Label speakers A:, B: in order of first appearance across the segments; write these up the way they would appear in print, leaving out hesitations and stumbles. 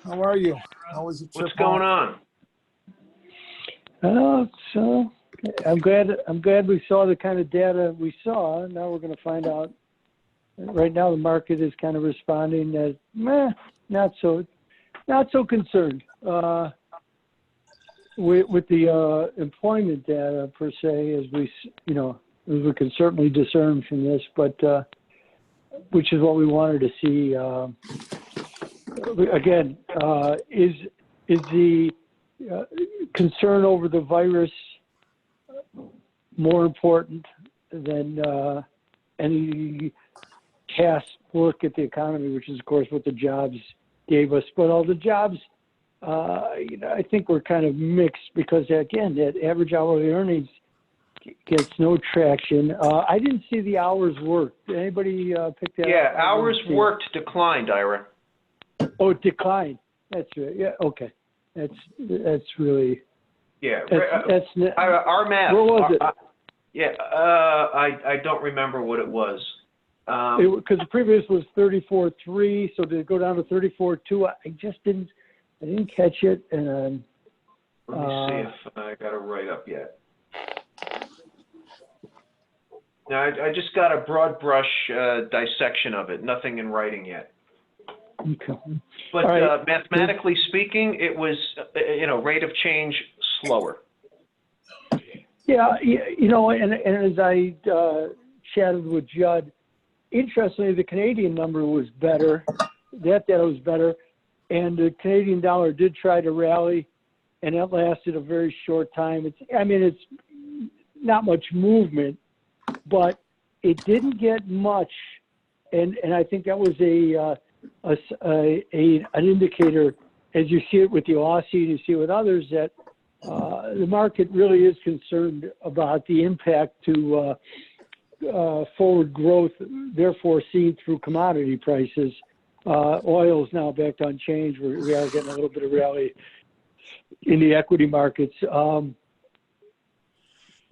A: How are you? How was the trip?
B: What's going on?
C: So I'm glad we saw the kind of data we saw. Now we're going to find out. Right now, the market is kind of responding that not so concerned with the employment data per se, as we can certainly discern from this, but which is what we wanted to see. Again, is the concern over the virus more important than any cast look at the economy, which is, of course, what the jobs gave us. But all the jobs, I think we're kind of mixed because, again, that average hourly earnings gets no traction. I didn't see the hours worked. Did anybody pick that up?
B: Yeah, hours worked declined, Ira.
C: Oh, it declined. That's right. Yeah, okay. That's really.
B: Yeah.
C: That's
B: our math.
C: Where was it?
B: I don't remember what it was.
C: Because the previous was 34.3, so did it go down to 34.2? I didn't catch it. And
B: let me see if I got it right up yet. Now, I just got a broad brush dissection of it, nothing in writing yet.
C: Okay.
B: But
C: right.
B: Mathematically speaking, it was, rate of change slower.
C: Yeah, and as I chatted with Judd, interestingly, the Canadian number was better. That data was better. And the Canadian dollar did try to rally, and that lasted a very short time. It's not much movement, but it didn't get much. And I think that was an indicator, as you see it with the Aussie and you see it with others, that the market really is concerned about the impact to forward growth, therefore seen through commodity prices. Oil is now back to unchanged. We are getting a little bit of rally in the equity markets.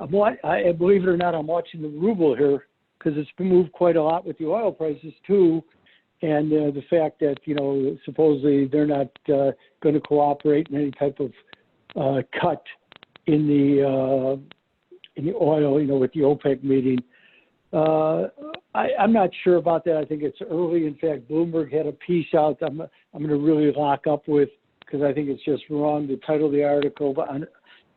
C: Believe it or not, I'm watching the ruble here because it's been moved quite a lot with the oil prices too. And the fact that, supposedly they're not going to cooperate in any type of cut in the oil, with the OPEC meeting. I'm not sure about that. I think it's early. In fact, Bloomberg had a piece out that I'm going to really lock up with because I think it's just wrong. The title of the article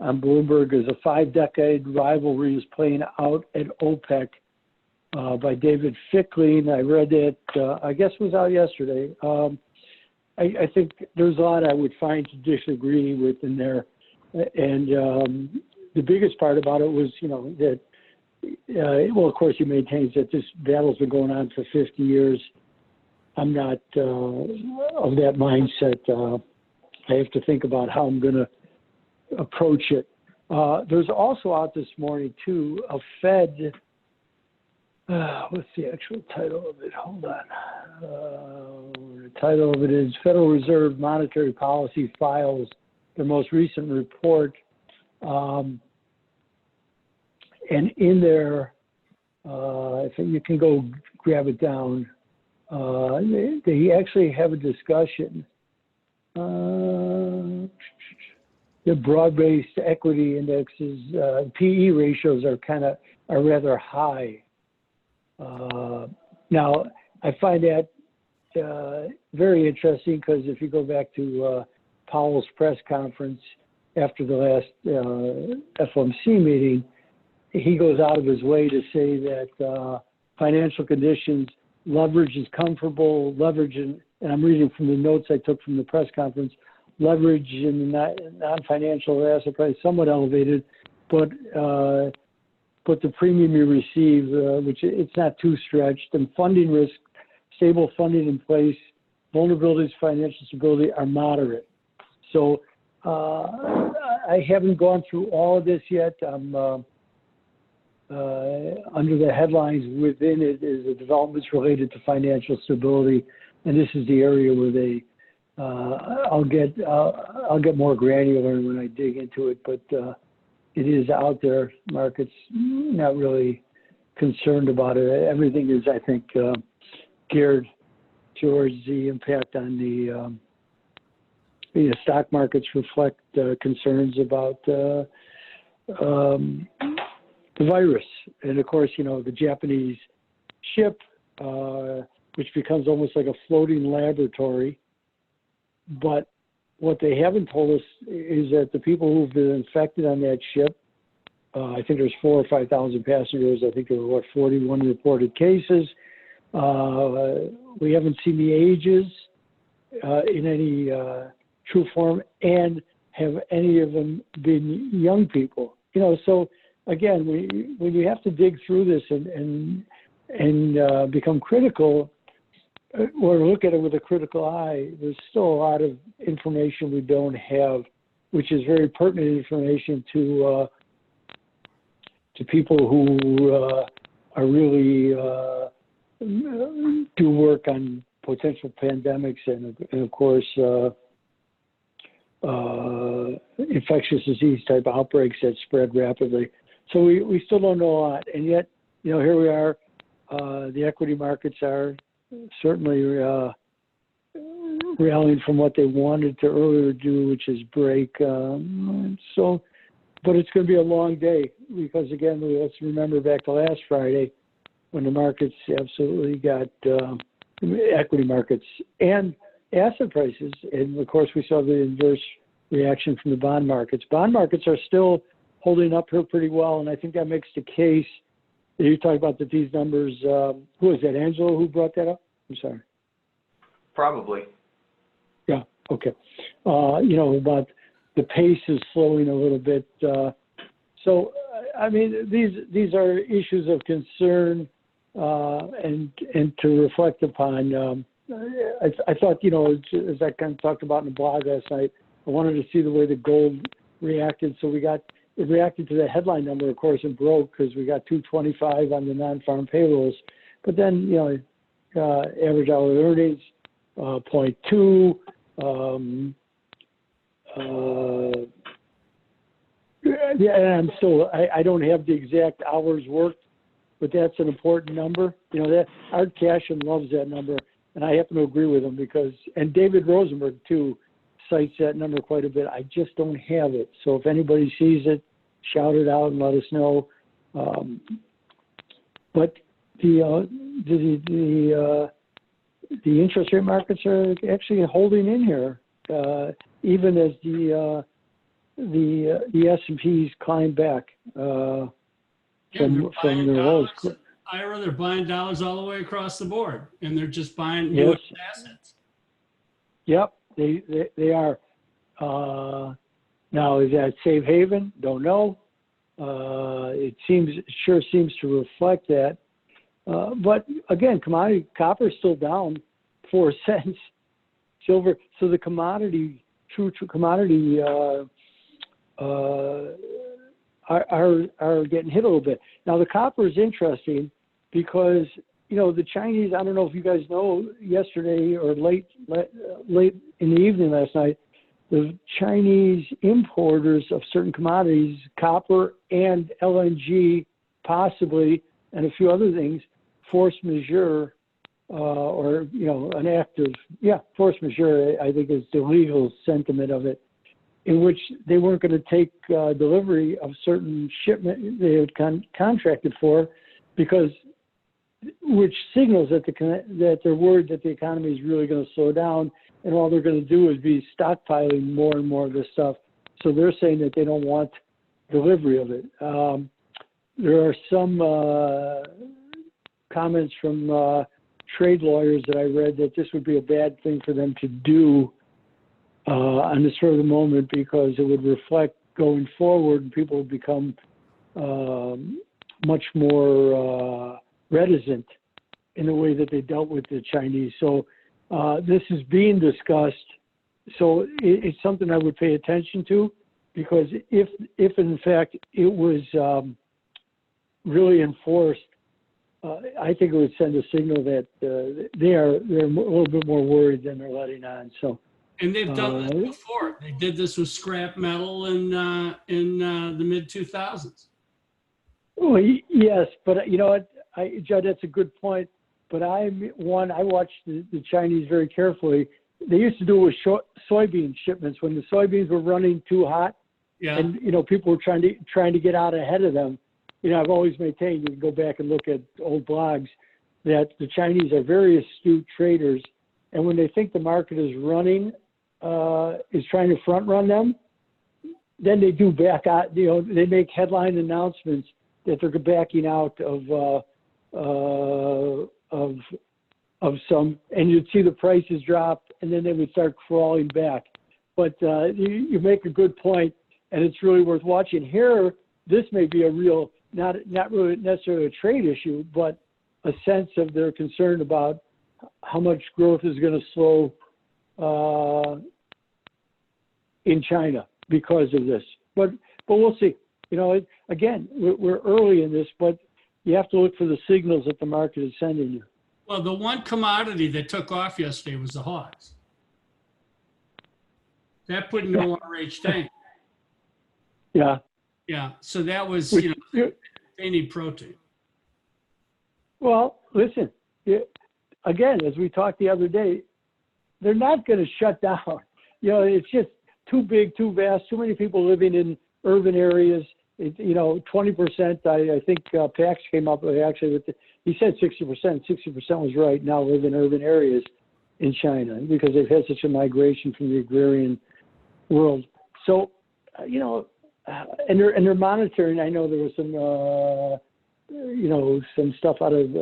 C: on Bloomberg is "A 5-Decade Rivalry is Playing Out at OPEC." By David Fickling. I read it, I guess it was out yesterday. I think there's a lot I would find to disagree with in there. And the biggest part about it was, that, of course, he maintains that this battle's been going on for 50 years. I'm not of that mindset. I have to think about how I'm going to approach it. There's also out this morning, too, a Fed. What's the actual title of it? Hold on. The title of it is Federal Reserve Monetary Policy Files, their most recent report. And in there, I think you can go grab it down. They actually have a discussion. The broad-based equity indexes, PE ratios are rather high. Now, I find that very interesting because if you go back to Powell's press conference after the last FOMC meeting, he goes out of his way to say that financial conditions, leverage is comfortable, and I'm reading from the notes I took from the press conference, leverage in non-financial asset price somewhat elevated, but the premium you receive, which it's not too stretched, and funding risk, stable funding in place, vulnerabilities, financial stability are moderate. So I haven't gone through all of this yet. I'm under the headlines within it is the developments related to financial stability, and this is the area where they I'll get more granular when I dig into it, but it is out there. Markets not really concerned about it. Everything is, I think, geared towards the impact on the stock markets reflect concerns about the virus. And of course, the Japanese ship, which becomes almost like a floating laboratory. But what they haven't told us is that the people who've been infected on that ship, I think there's 4,000 or 5,000 passengers. I think there were 41 reported cases. We haven't seen the ages in any true form, and have any of them been young people? So again, when you have to dig through this and become critical, or look at it with a critical eye, there's still a lot of information we don't have, which is very pertinent information to people who are really do work on potential pandemics and of course infectious disease type outbreaks that spread rapidly. So we still don't know a lot, and yet here we are. The equity markets are certainly rallying from what they wanted to earlier do, which is break. But it's going to be a long day because, again, let's remember back to last Friday when the markets absolutely got equity markets and asset prices. And, of course, we saw the inverse reaction from the bond markets. Bond markets are still holding up here pretty well, and I think that makes the case. You talk about that these numbers, who is that, Angelo, who brought that up? I'm sorry.
B: Probably.
C: Yeah, okay. About the pace is slowing a little bit. So, I mean, these are issues of concern and to reflect upon. I thought, as I kind of talked about in the blog last night, I wanted to see the way the gold reacted. So it reacted to the headline number, of course, and broke because we got 225 on the non-farm payrolls. But then, average hourly earnings, 0.2. And I don't have the exact hours worked, but that's an important number. That Art Cashin loves that number, and I happen to agree with him and David Rosenberg too cites that number quite a bit. I just don't have it. So if anybody sees it, shout it out and let us know. But the interest rate markets are actually holding in here, even as the S&Ps climb back from their lows.
D: Ira, they're buying dollars all the way across the board, and they're just buying
C: U.S.
D: assets.
C: Yep, they are. Now, is that safe haven? Don't know. It sure seems to reflect that. But again, copper is still down 4 cents. Silver, so the true commodity are getting hit a little bit. Now the copper is interesting because the Chinese. I don't know if you guys know. Yesterday or late in the evening last night, the Chinese importers of certain commodities, copper and LNG, possibly, and a few other things, force majeure, or an act of force majeure. I think is the legal sentiment of it, in which they weren't going to take delivery of certain shipment they had contracted for, which signals that they're worried that the economy is really going to slow down, and all they're going to do is be stockpiling more and more of this stuff. So they're saying that they don't want delivery of it. There are some comments from trade lawyers that I read that this would be a bad thing for them to do on this sort of moment, because it would reflect going forward and people would become much more reticent in the way that they dealt with the Chinese. So this is being discussed. So it's something I would pay attention to, because if in fact it was really enforced, I think it would send a signal that they're a little bit more worried than they're letting on. So.
D: And they've done this before. They did this with scrap metal in the mid-2000s.
C: Well, yes, but you know what, Judd, that's a good point. But I watched the Chinese very carefully. They used to do it with soybean shipments when the soybeans were running too hot,
D: Yeah.
C: and people were trying to get out ahead of them. I've always maintained, you can go back and look at old blogs, that the Chinese are very astute traders, and when they think the market is running, is trying to front run them, then they do back out. They make headline announcements that they're backing out of some, and you'd see the prices drop, and then they would start crawling back. But you make a good point, and it's really worth watching. Here, this may be a real, not really necessarily a trade issue, but a sense of their concern about how much growth is going to slow in China because of this. But we'll see. Again, we're early in this, but you have to look for the signals that the market is sending you.
D: Well, the one commodity that took off yesterday was the hogs. That put no RH tank.
C: Yeah.
D: Yeah. So that was, they need protein.
C: Well, listen, again, as we talked the other day, they're not going to shut down. It's just too big, too vast, too many people living in urban areas. 20%, I think Pax came up with actually, he said 60%. 60% was right now live in urban areas in China because they've had such a migration from the agrarian world. So, and they're monitoring. I know there was some stuff out of,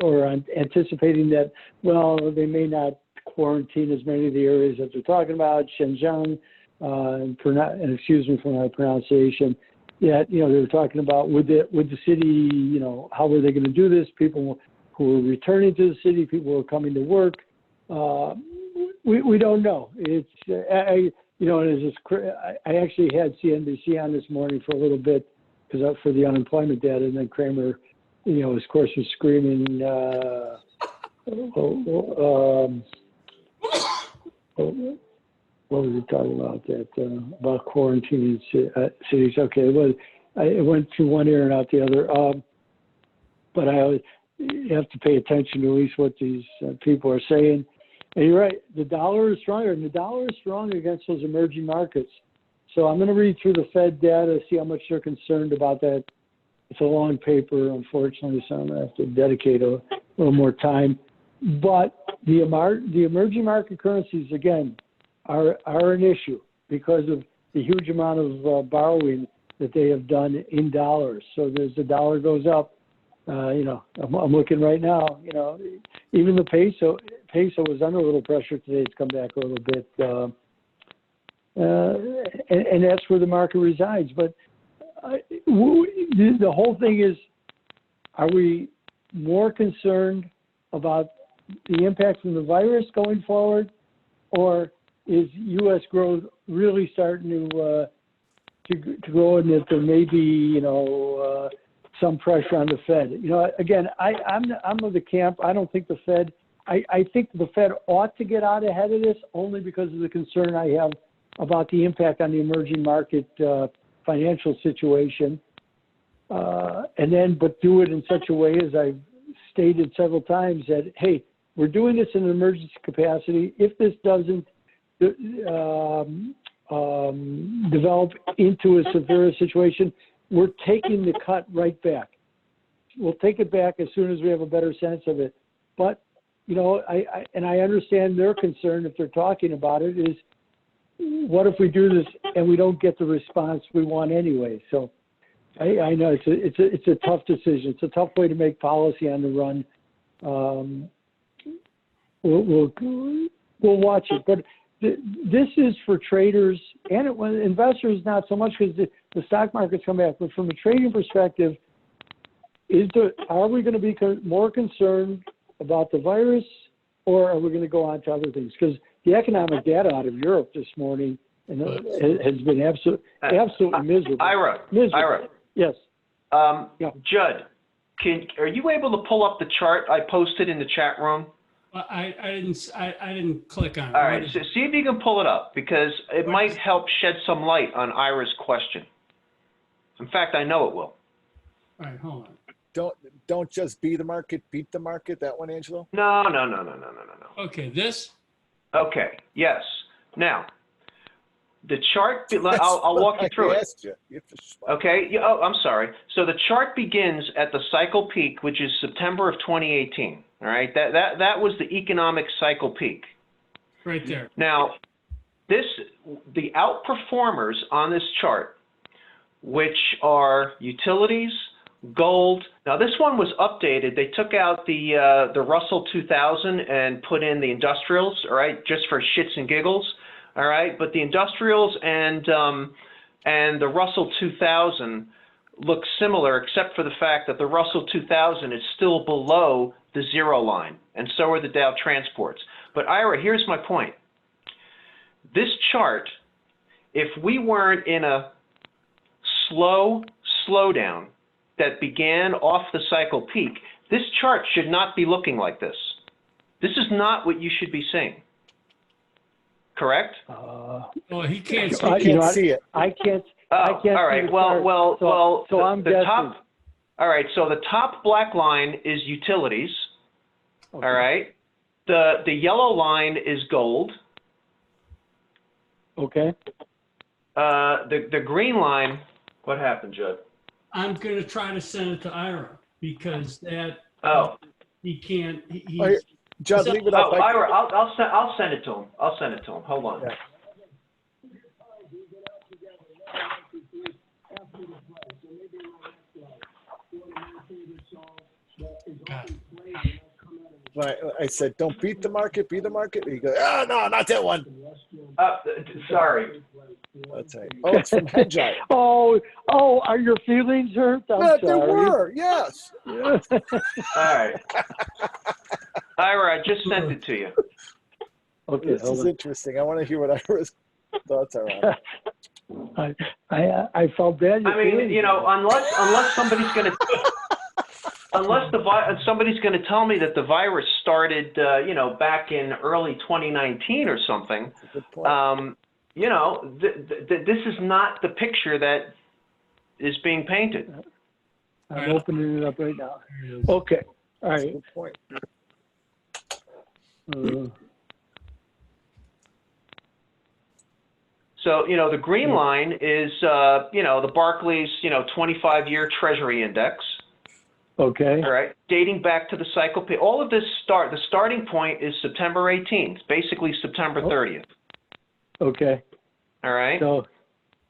C: or anticipating that, they may not quarantine as many of the areas that they're talking about, Shenzhen, and excuse me for my pronunciation. Yeah, they were talking about with the city, how were they going to do this? People who were returning to the city, people who are coming to work. We don't know. It's I actually had CNBC on this morning for a little bit because for the unemployment data, and then Kramer, of course, was screaming. What was he talking about? About quarantining cities. Okay, it went through one ear and out the other. But you have to pay attention to at least what these people are saying. And you're right, the dollar is stronger, and the dollar is strong against those emerging markets. So I'm going to read through the Fed data, see how much they're concerned about that. It's a long paper, unfortunately, so I'm going to have to dedicate a little more time. But the emerging market currencies, again, are an issue because of the huge amount of borrowing that they have done in dollars. So as the dollar goes up, I'm looking right now, even the peso was under a little pressure today. It's come back a little bit. And that's where the market resides. But the whole thing is, are we more concerned about the impact from the virus going forward, or is U.S. growth really starting to grow, and that there may be, some pressure on the Fed? Again, I'm of the camp. I don't think the Fed. I think the Fed ought to get out ahead of this only because of the concern I have about the impact on the emerging market financial situation, but do it in such a way, as I've stated several times, that hey, we're doing this in an emergency capacity. If this doesn't develop into a severe situation, we're taking the cut right back. We'll take it back as soon as we have a better sense of it. But, I understand their concern, if they're talking about it, is what if we do this and we don't get the response we want anyway? So I know it's a tough decision. It's a tough way to make policy on the run. We'll watch it. But this is for traders and investors, not so much, because the stock market's come back. But from a trading perspective, are we going to be more concerned about the virus, or are we going to go on to other things? Because the economic data out of Europe this morning has been absolutely miserable.
B: Ira.
C: Yes.
B: Yeah. Judd, are you able to pull up the chart I posted in the chat room?
D: I didn't click on it.
B: All right, so see if you can pull it up, because it might help shed some light on Ira's question. In fact, I know it will.
D: All right, hold on.
A: Don't just be the market, beat the market. That one, Angelo?
B: No.
D: Okay, this?
B: Okay, yes. Now, the chart, I'll walk you through it. Okay. Oh, I'm sorry. So the chart begins at the cycle peak, which is September of 2018. All right. That was the economic cycle peak.
D: Right there.
B: Now, the outperformers on this chart, which are utilities, gold. Now this one was updated. They took out the Russell 2000 and put in the industrials. All right, just for shits and giggles. All right, but the industrials and the Russell 2000 look similar, except for the fact that the Russell 2000 is still below the zero line, and so are the Dow transports. But Ira, here's my point. This chart, if we weren't in a slowdown that began off the cycle peak, this chart should not be looking like this. This is not what you should be seeing. Correct?
D: Oh, he can't see.
A: I can't see it.
C: I can't.
B: Oh,
C: I can't.
B: all right.
C: So I'm guessing.
B: All right. So the top black line is utilities.
C: Okay.
B: All right. The yellow line is gold.
C: Okay.
B: The green line. What happened, Judd?
D: I'm going to try to send it to Ira because he can't.
A: Judd, leave it up.
B: Ira, I'll send it to him. I'll send it to him. Hold on.
A: Yeah. I said, don't beat the market, be the market. He goes, oh, no, not that one.
B: Sorry.
A: That's right. Oh, it's from Hedgeye.
C: Oh, are your feelings hurt? I'm
A: Yeah,
C: sorry.
A: they were, yes.
B: All right. Ira, I just sent it to you.
C: Okay,
A: This is interesting. I want to hear what Ira's thoughts are on it.
C: I felt bad.
B: I mean, you know, unless somebody's going to somebody's going to tell me that the virus started, you know, back in early 2019 or something.
A: That's a good point.
B: You know, this is not the picture that is being painted.
C: I'm opening it up right now. Okay. All right.
A: Good point.
B: So, you know, the green line is, you know, the Barclays, you know, 25-year Treasury Index.
C: Okay.
B: All right, dating back to the cycle. All of this the starting point is September 18th, basically September 30th.
C: Okay.
B: All right.
C: So,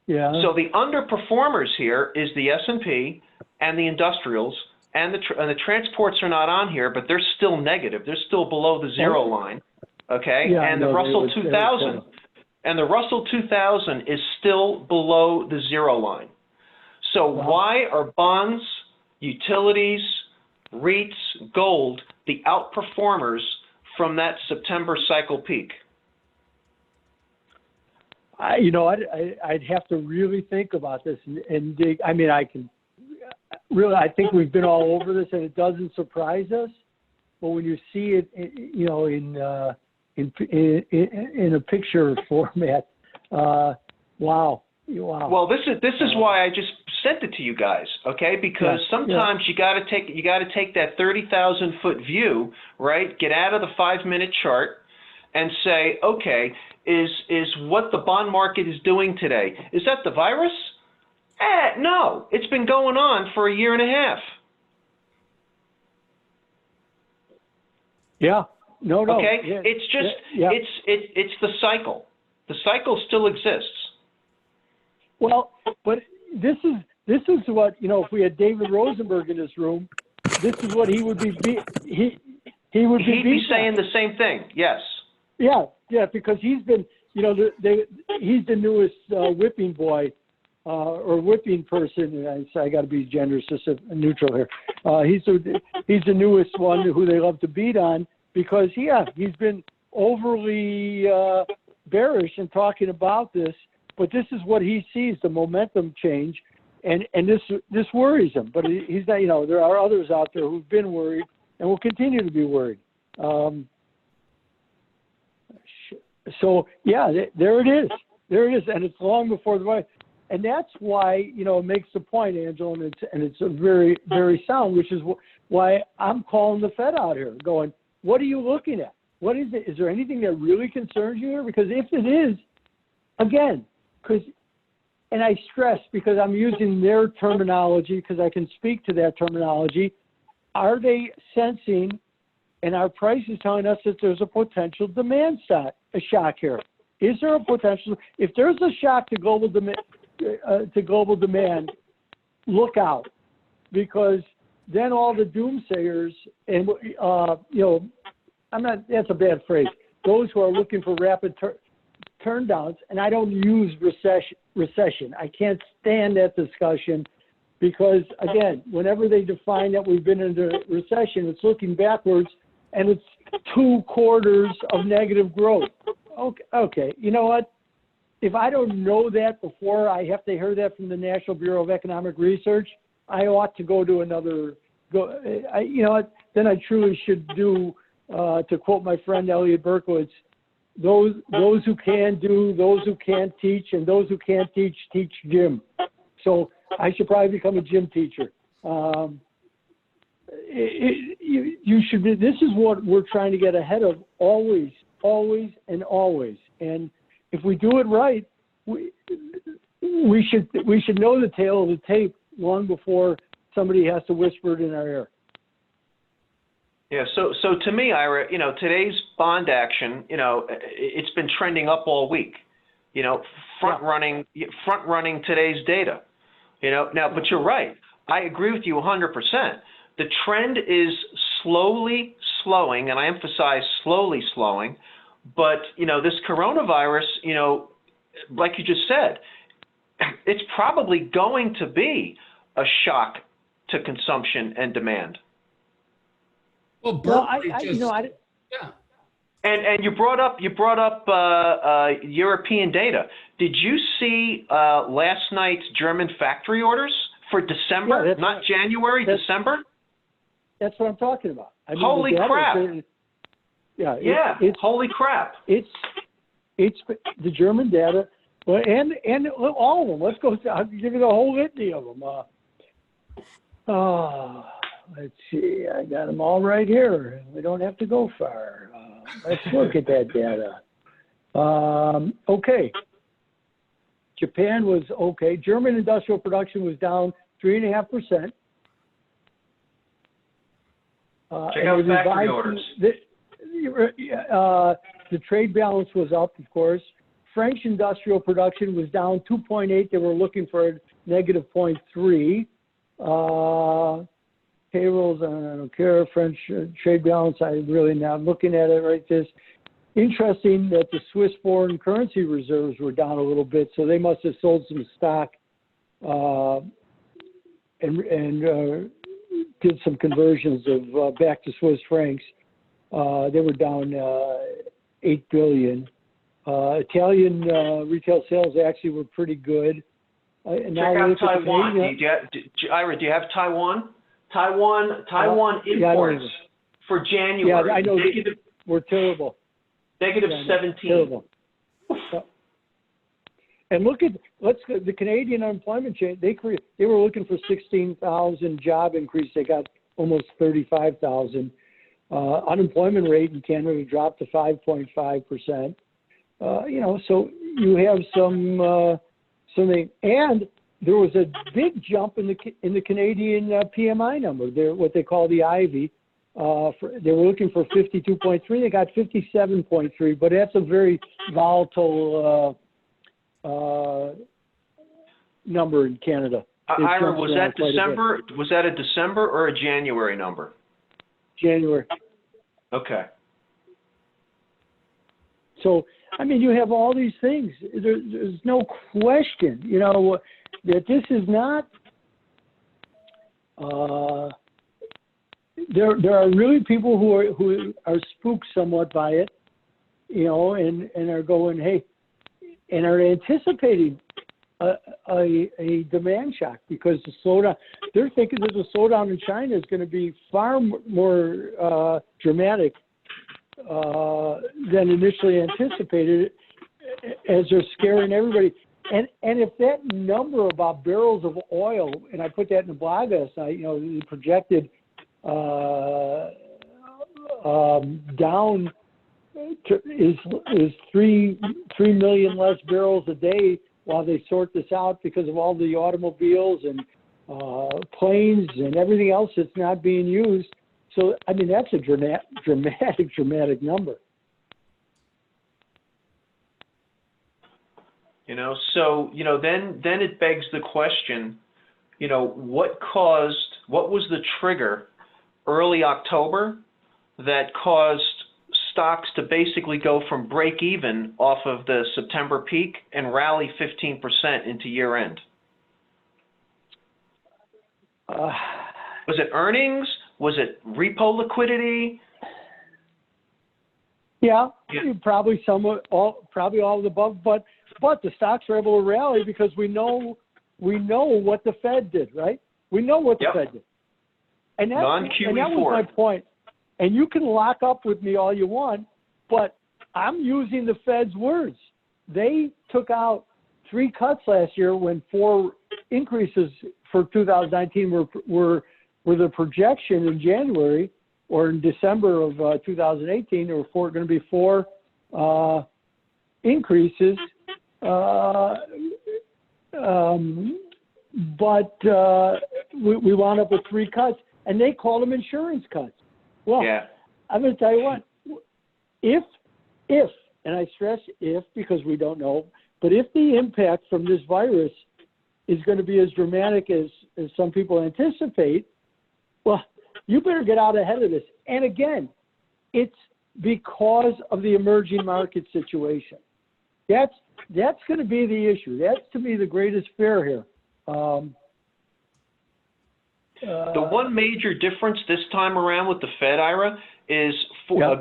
C: yeah.
B: So the underperformers here is the S&P and the industrials, and the transports are not on here, but they're still negative. They're still below the zero line. Okay.
C: Yeah,
B: and the Russell 2000, and the Russell 2000 is still below the zero line. So why are bonds, utilities, REITs, gold the outperformers from that September cycle peak?
C: You know, I'd have to really think about this and dig. I mean, I think we've been all over this, and it doesn't surprise us. But when you see it, you know, in a picture format, wow.
B: Well, this is why I just sent it to you guys, okay? Because sometimes you got to take that 30,000-foot view, right? Get out of the 5-minute chart and say, okay, is what the bond market is doing today, is that the virus? No, it's been going on for a year and a half.
C: Yeah. No.
B: Okay.
C: Yeah.
B: It's just
C: Yeah.
B: it's the cycle. The cycle still exists.
C: Well, but this is what, you know, if we had David Rosenberg in this room, this is what he would be. He would be
B: saying the same thing. Yes.
C: Yeah, because he's been, you know, he's the newest whipping boy or whipping person. And I got to be gender neutral here. He's the newest one who they love to beat on because he's been overly bearish in talking about this. But this is what he sees, the momentum change, and this worries him. But he's not, you know, there are others out there who've been worried and will continue to be worried. So yeah, there it is. There it is, and it's long before the right. And that's why, you know, it makes the point, Angela, and it's a very, very sound, which is why I'm calling the Fed out here, going, what are you looking at? What is it? Is there anything that really concerns you here? Because if it is, again, and I stress because I'm using their terminology because I can speak to that terminology, are they sensing and our price is telling us that there's a potential demand shock here? Is there a potential? If there's a shock to global demand, look out, because then all the doomsayers and that's a bad phrase. Those who are looking for rapid turndowns, and I don't use recession. I can't stand that discussion because, again, whenever they define that we've been in a recession, it's looking backwards and it's 2 quarters of negative growth. Okay, you know what? If I don't know that before I have to hear that from the National Bureau of Economic Research, I ought to go to then I truly should do, to quote my friend Elliot Berkowitz, those who can do, those who can't teach, and those who can't teach gym. So I should probably become a gym teacher. You should be. This is what we're trying to get ahead of always, and always. And if we do it right, we should know the tale of the tape long before somebody has to whisper it in our ear.
B: Yeah, so to me, Ira, today's bond action, it's been trending up all week, front running today's data, now, but you're right. I agree with you 100%. The trend is slowly slowing, and I emphasize slowly slowing, but, this coronavirus, like you just said, it's probably going to be a shock to consumption and demand.
D: Well, yeah.
B: And you brought up European data. Did you see last night's German factory orders for December, not right. January, December?
C: That's what I'm talking about. I mean,
B: holy crap! Holy crap!
C: It's the German data, well, and all of them. Let's go. I'll give you the whole litany of them. Let's see. I got them all right here. We don't have to go far. Let's look at that data. Okay. Japan was okay. German industrial production was down 3.5%.
B: Check out factory orders.
C: The trade balance was up, of course. French industrial production was down 2.8. They were looking for a negative 0.3. Payrolls, I don't care. French trade balance, I'm really not looking at it right this. Interesting that the Swiss foreign currency reserves were down a little bit, so they must have sold some stock and did some conversions of back to Swiss francs. They were down 8 billion. Italian retail sales actually were pretty good.
B: Check out Taiwan. Ira, do you have Taiwan? Taiwan imports for January.
C: Yeah, I know. We're terrible.
B: Negative 17.
C: Terrible. And look at the Canadian unemployment change. They were looking for 16,000 job increase. They got almost 35,000. Unemployment rate in Canada dropped to 5.5%. So you have something, and there was a big jump in the Canadian PMI number. What they call the Ivy. They were looking for 52.3. They got 57.3, but that's a very volatile number in Canada.
B: Ira, was that December? Was that a December or a January number?
C: January.
B: Okay.
C: So, I mean, you have all these things. There's no question, that this is not. There are really people who are spooked somewhat by it, and are going, hey, and are anticipating a demand shock because the slowdown. They're thinking that the slowdown in China is going to be far more dramatic than initially anticipated, as they're scaring everybody. And if that number about barrels of oil, and I put that in the blog last night, the projected down is 3 million less barrels a day while they sort this out because of all the automobiles and planes and everything else that's not being used. So, I mean, that's a dramatic number.
B: You know, so, you know, then it begs the question, you know, what was the trigger early October that caused stocks to basically go from break even off of the September peak and rally 15% into year end? Was it earnings? Was it repo liquidity?
C: Yeah. Probably probably all of the above, but the stocks were able to rally because we know what the Fed did, right? We know what the Fed did. And that was my point. And you can lock up with me all you want, but I'm using the Fed's words. They took out 3 cuts last year when 4 increases for 2019 were the projection in January or in December of 2018. There were going to be 4 increases. But we wound up with 3 cuts, and they called them insurance cuts. Well, I'm going to tell you what, if, and I stress if because we don't know, but if the impact from this virus is going to be as dramatic as some people anticipate, well, you better get out ahead of this. And again, it's because of the emerging market situation. That's going to be the issue. That's, to me, the greatest fear here.
B: The one major difference this time around with the Fed, Ira, is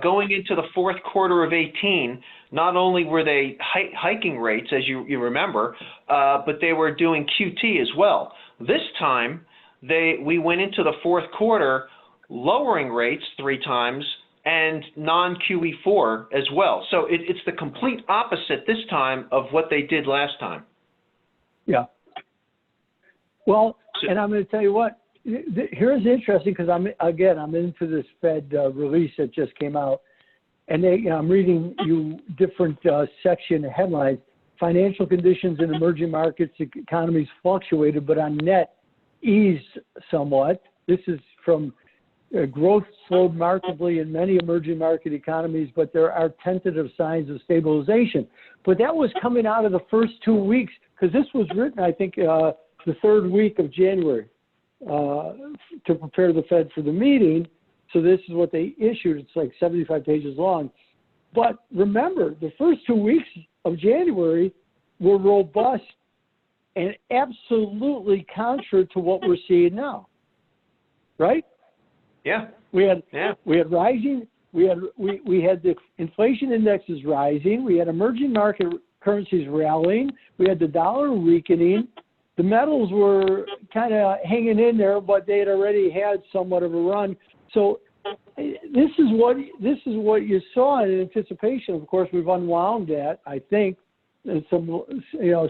B: going into the fourth quarter of 18, not only were they hiking rates, as you remember, but they were doing QT as well. This time, we went into the fourth quarter lowering rates 3 times and non-QE4 as well. So it's the complete opposite this time of what they did last time. Yeah.
C: Well, and I'm going to tell you what, here's interesting because I'm into this Fed release that just came out, and I'm reading you different section headlines. Financial conditions in emerging markets economies fluctuated, but on net eased somewhat. This is from growth slowed markedly in many emerging market economies, but there are tentative signs of stabilization. But that was coming out of the first 2 weeks because this was written, I think, the 3rd week of January. To prepare the Fed for the meeting. So this is what they issued. It's like 75 pages long. But remember, the first 2 weeks of January were robust and absolutely contrary to what we're seeing now. Right?
B: Yeah.
C: We had rising. We had the inflation indexes rising. We had emerging market currencies rallying. We had the dollar weakening. The metals were kind of hanging in there, but they had already had somewhat of a run. So this is what you saw in anticipation. Of course, we've unwound that, I think, and some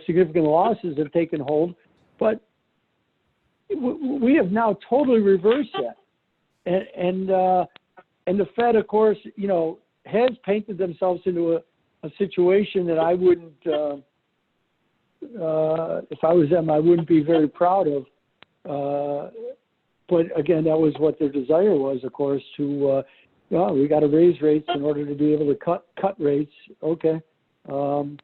C: significant losses have taken hold. But we have now totally reversed that. And the Fed, of course, has painted themselves into a situation that I wouldn't. If I was them, I wouldn't be very proud of. But again, that was what their desire was, of course, to, we got to raise rates in order to be able to cut rates. Okay. I'm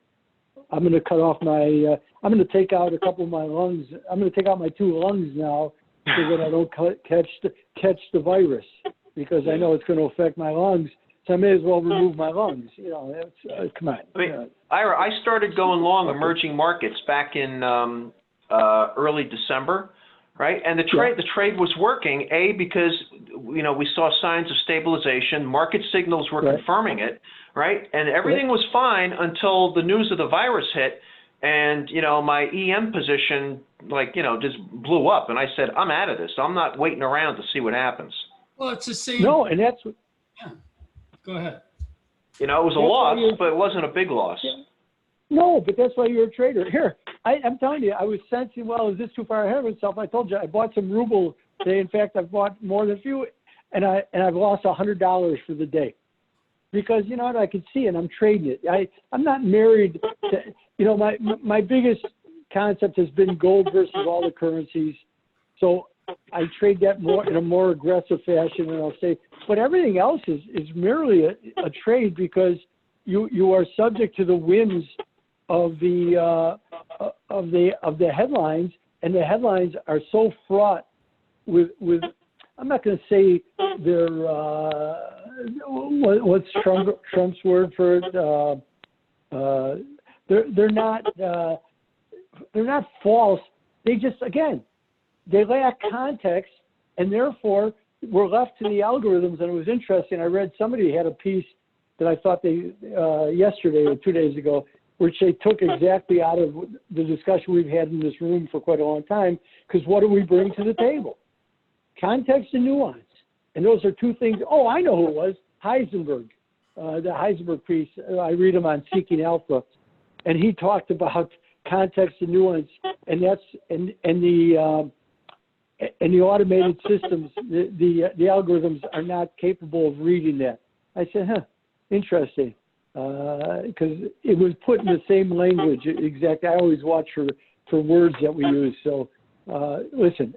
C: going to cut off I'm going to take out a couple of my lungs. I'm going to take out my 2 lungs now so that I don't catch the virus because I know it's going to affect my lungs. So I may as well remove my lungs. Come on.
B: I mean, Ira, I started going long emerging markets back in early December, right? And the trade was working, because we saw signs of stabilization. Market signals were confirming it, right? And everything was fine until the news of the virus hit, and my EM position just blew up. And I said, I'm out of this. I'm not waiting around to see what happens.
D: Well, it's the same.
C: No, and that's what.
D: Yeah. Go ahead.
B: It was a loss, but it wasn't a big loss.
C: No, but that's why you're a trader. Here, I'm telling you, I was sensing, is this too far ahead of itself? I told you, I bought some ruble today. In fact, I've bought more than a few, and I've lost $100 for the day. because you know what, I can see it. I'm trading it. I'm not married to, you know, my biggest concept has been gold versus all the currencies. So I trade that more in a more aggressive fashion, and I'll say, but everything else is merely a trade because you are subject to the whims of the headlines, and the headlines are so fraught with I'm not going to say they're what's Trump's word for it? They're not false. They just, again, they lack context, and therefore we're left to the algorithms. And it was interesting. I read somebody had a piece that I thought they yesterday or 2 days ago, which they took exactly out of the discussion we've had in this room for quite a long time. Because what do we bring to the table? Context and nuance. And those are two things. Oh, I know who it was. Heisenberg. The Heisenberg piece. I read him on Seeking Alpha. And he talked about context and nuance. And that's and the automated systems, the algorithms are not capable of reading that. I said, interesting. Because it was put in the same language. Exactly. I always watch for words that we use. So listen,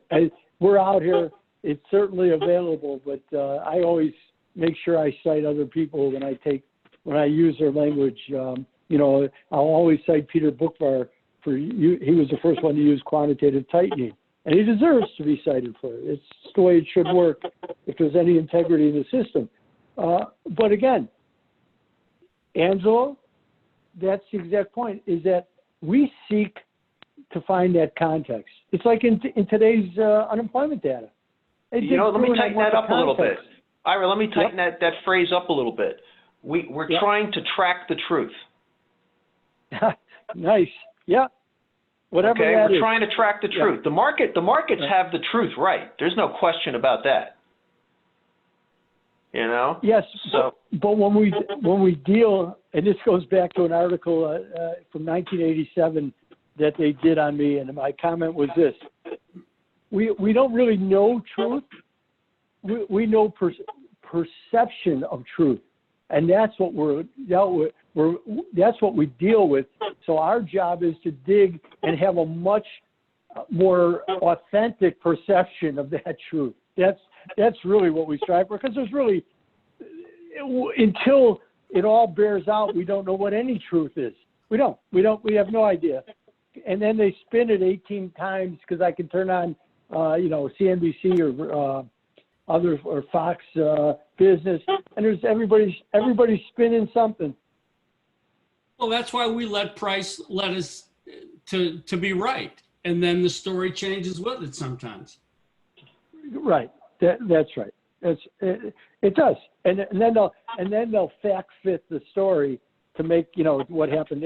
C: we're out here. It's certainly available, but I always make sure I cite other people when I use their language. You know, I'll always cite Peter Bookvar he was the first one to use quantitative tightening, and he deserves to be cited for it. It's the way it should work if there's any integrity in the system. But again, Angelo, that's the exact point, is that we seek to find that context. It's like in today's unemployment data.
B: You know, let me tighten that up a little bit. Ira, let me tighten that phrase up a little bit. We're trying to track the truth.
C: Nice. Yeah. Whatever
B: okay,
C: that
B: we're
C: is.
B: trying to track the truth. The markets have the truth right. There's no question about that. You know?
C: Yes.
B: So,
C: but when we deal, and this goes back to an article from 1987 that they did on me, and my comment was this: we don't really know truth. We know perception of truth, and that's what that's what we deal with. So our job is to dig and have a much more authentic perception of that truth. That's really what we strive for, because there's really, until it all bears out, we don't know what any truth is. We have no idea. And then they spin it 18 times, because I can turn on, CNBC or others or Fox Business, and there's everybody's spinning something.
D: Well, that's why we let price let us to be right, and then the story changes with it sometimes.
C: Right. That's right. It does, and then they'll fact fit the story to make what happened.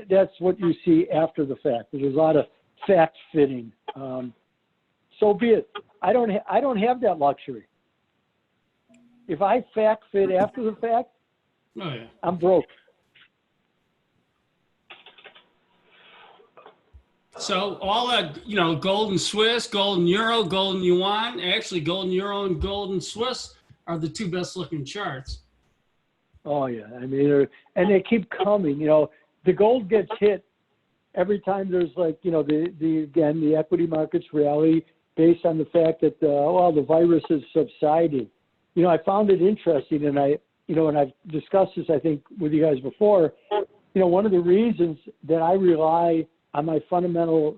C: That's what you see after the fact. There's a lot of fact fitting. So be it. I don't have that luxury. If I fact fit after the fact, I'm broke.
D: So all that, gold and Swiss, gold and euro, gold and yuan, actually gold and euro and gold and Swiss are the two best looking charts.
C: Oh yeah. I mean, and they keep coming, the gold gets hit every time there's the equity markets rally based on the fact that, the virus is subsiding. I found it interesting, and and I've discussed this, I think, with you guys before. One of the reasons that I rely on my fundamental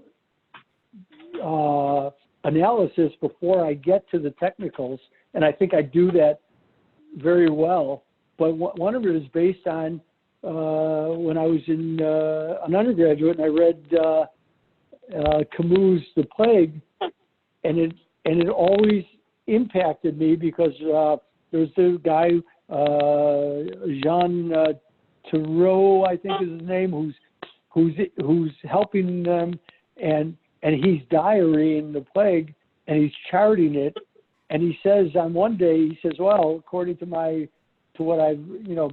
C: analysis before I get to the technicals, and I think I do that very well, but one of it is based on when I was an undergraduate, and I read Camus' The Plague, and it always impacted me, because there's the guy Jean Thoreau, I think is his name, who's helping them, and he's diarying the plague, and he's charting it, and he says on one day, well, according to what I've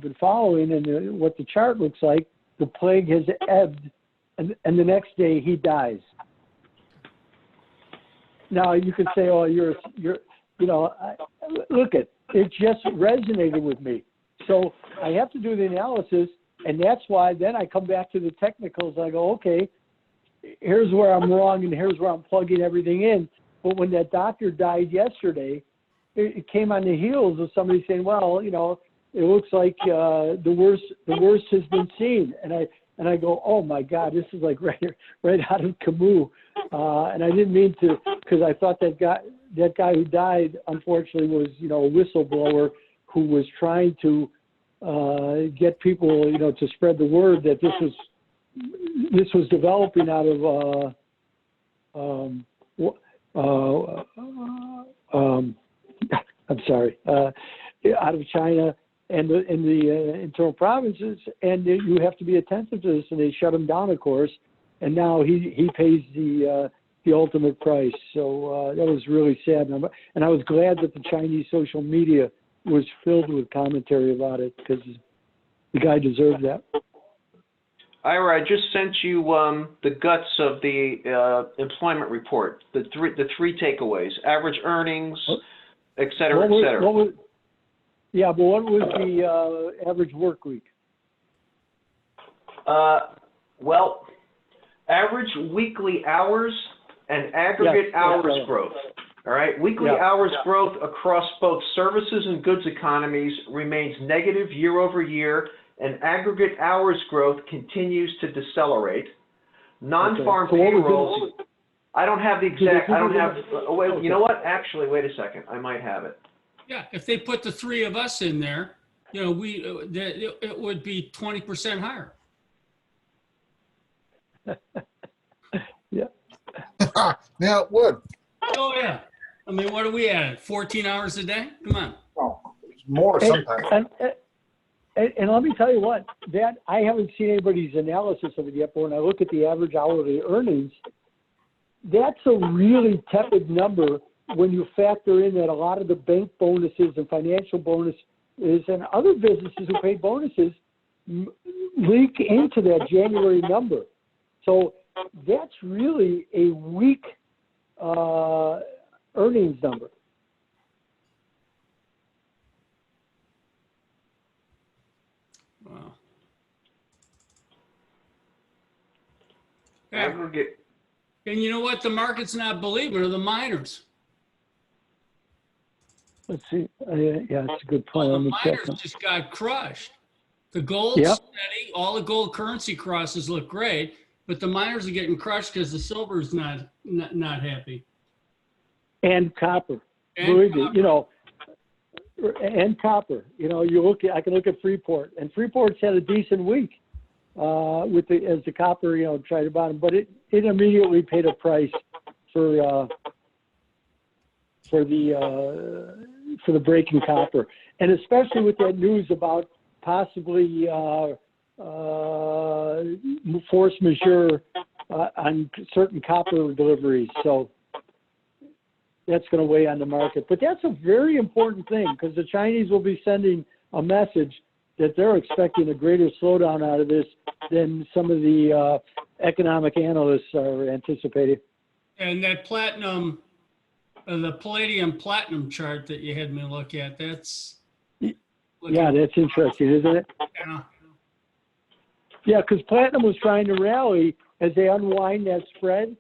C: been following and what the chart looks like, the plague has ebbed, and the next day he dies. Now you could say, oh, you're look, it just resonated with me. So I have to do the analysis, and that's why then I come back to the technicals. I go, okay, here's where I'm wrong, and here's where I'm plugging everything in. But when that doctor died yesterday, it came on the heels of somebody saying, well, you know, it looks like the worst has been seen. And I go, oh my God, this is like right out of Camus. And I didn't mean to, because I thought that guy who died, unfortunately, was, you know, a whistleblower who was trying to get people, you know, to spread the word that this was developing out of I'm sorry, out of China and the internal provinces, and you have to be attentive to this. And they shut him down, of course, and now he pays the ultimate price. So that was really sad, and I was glad that the Chinese social media was filled with commentary about it, because the guy deserved that.
B: Ira, I just sent you the guts of the employment report, the three takeaways: average earnings, et cetera, et cetera.
C: Yeah, but what was the average work week?
B: Well, average weekly hours and aggregate hours growth. All right, weekly hours growth across both services and goods economies remains negative year over year, and aggregate hours growth continues to decelerate. Non-farm payrolls, I don't have the exact, I don't have, wait, you know what? Actually, wait a second, I might have it.
D: Yeah, if they put the three of us in there, you know, it would be 20% higher.
C: Yeah.
E: Now it would.
D: Oh yeah. I mean, what are we at? 14 hours a day? Come on.
E: Oh, more sometimes.
C: And let me tell you what, that I haven't seen anybody's analysis of it yet, but when I look at the average hourly earnings, that's a really tepid number when you factor in that a lot of the bank bonuses and financial bonuses and other businesses who pay bonuses leak into that January number. So that's really a weak earnings number.
D: Wow.
B: Aggregate.
D: And you know what? The market's not believing are the miners.
C: Let's see. Yeah, that's a good point.
D: Well,
C: Let
D: the
C: me check
D: miners
C: them.
D: just got crushed. The gold's steady. All the gold currency crosses look great, but the miners are getting crushed because the silver's not happy.
C: And copper.
D: And
C: Believe me,
D: copper.
C: you know, and copper. You know, I can look at Freeport, and Freeport's had a decent week as the copper, you know, tried to bottom, but it immediately paid a price for the breaking copper, and especially with that news about possibly force majeure on certain copper deliveries. So that's going to weigh on the market. But that's a very important thing, because the Chinese will be sending a message that they're expecting a greater slowdown out of this than some of the economic analysts are anticipating.
D: And that platinum, the Palladium platinum chart that you had me look at, that's...
C: Yeah, that's interesting, isn't it?
D: Yeah.
C: Yeah, because platinum was trying to rally as they unwind that spread,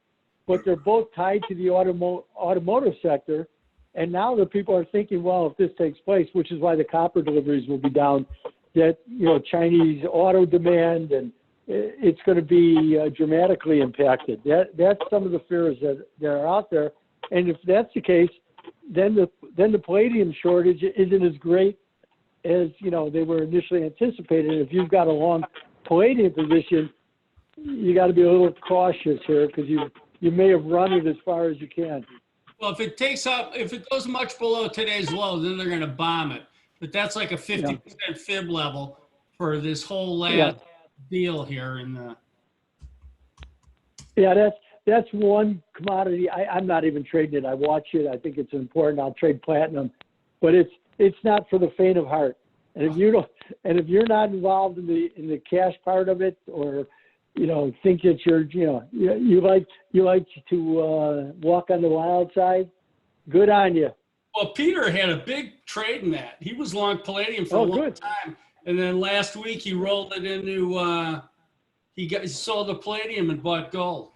C: but they're both tied to the automotive sector. And now the people are thinking, well, if this takes place, which is why the copper deliveries will be down, that, you know, Chinese auto demand, and it's going to be dramatically impacted. That's some of the fears that are out there. And if that's the case, then the palladium shortage isn't as great as, you know, they were initially anticipated. If you've got a long palladium position, you got to be a little cautious here, because you may have run it as far as you can.
D: Well, if it goes much below today's low, then they're going to bomb it. But that's like a 50% fib level for this whole last deal here.
C: Yeah, that's one commodity. I'm not even trading it. I watch it. I think it's important. I'll trade platinum, but it's not for the faint of heart. And if you're not involved in the cash part of it, or, you know, think that you like to walk on the wild side, good on you.
D: Well, Peter had a big trade in that. He was long Palladium for a long time. And then last week he rolled it into, he sold the Palladium and bought gold.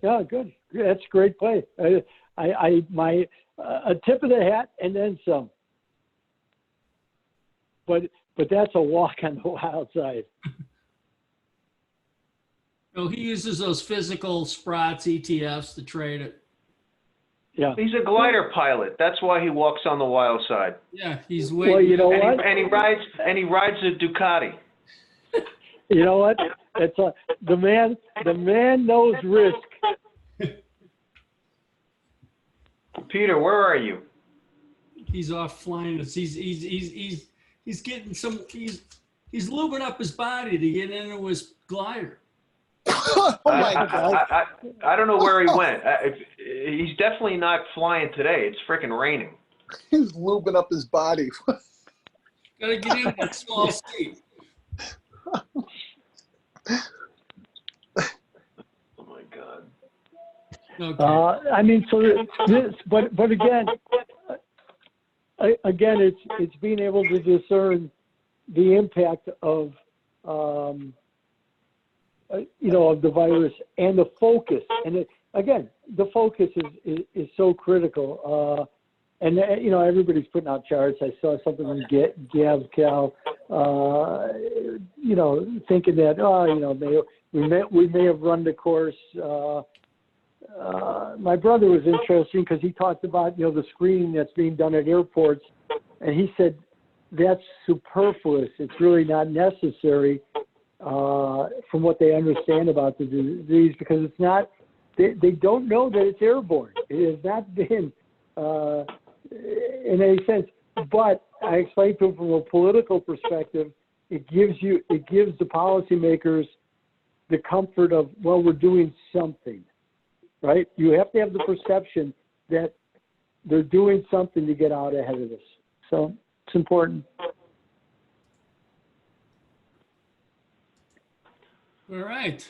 C: Yeah, good. That's a great play. My a tip of the hat and then some. But that's a walk on the wild side.
D: No, he uses those physical Sprots ETFs to trade it.
C: Yeah.
B: He's a glider pilot. That's why he walks on the wild side.
D: Yeah, he's waiting.
C: Well, you know what?
B: And he rides a Ducati.
C: You know what? The man knows risk.
B: Peter, where are you?
D: He's off flying. He's getting some. He's lubing up his body to get into his glider.
E: Oh my God.
B: I don't know where he went. He's definitely not flying today. It's freaking raining.
E: He's lubing up his body.
D: Gotta get in that small seat.
B: Oh my God.
D: Okay.
C: I mean, so this, but again, it's being able to discern the impact of, of the virus and the focus. And again, the focus is so critical. And everybody's putting out charts. I saw something on GavCal, thinking that we may have run the course. My brother was interesting because he talked about the screening that's being done at airports, and he said that's superfluous. It's really not necessary from what they understand about the disease, because it's not. They don't know that it's airborne. It has not been in any sense. But I explained to him from a political perspective, it gives the policymakers the comfort of, well, we're doing something. Right? You have to have the perception that they're doing something to get out ahead of this. So it's important.
D: All right.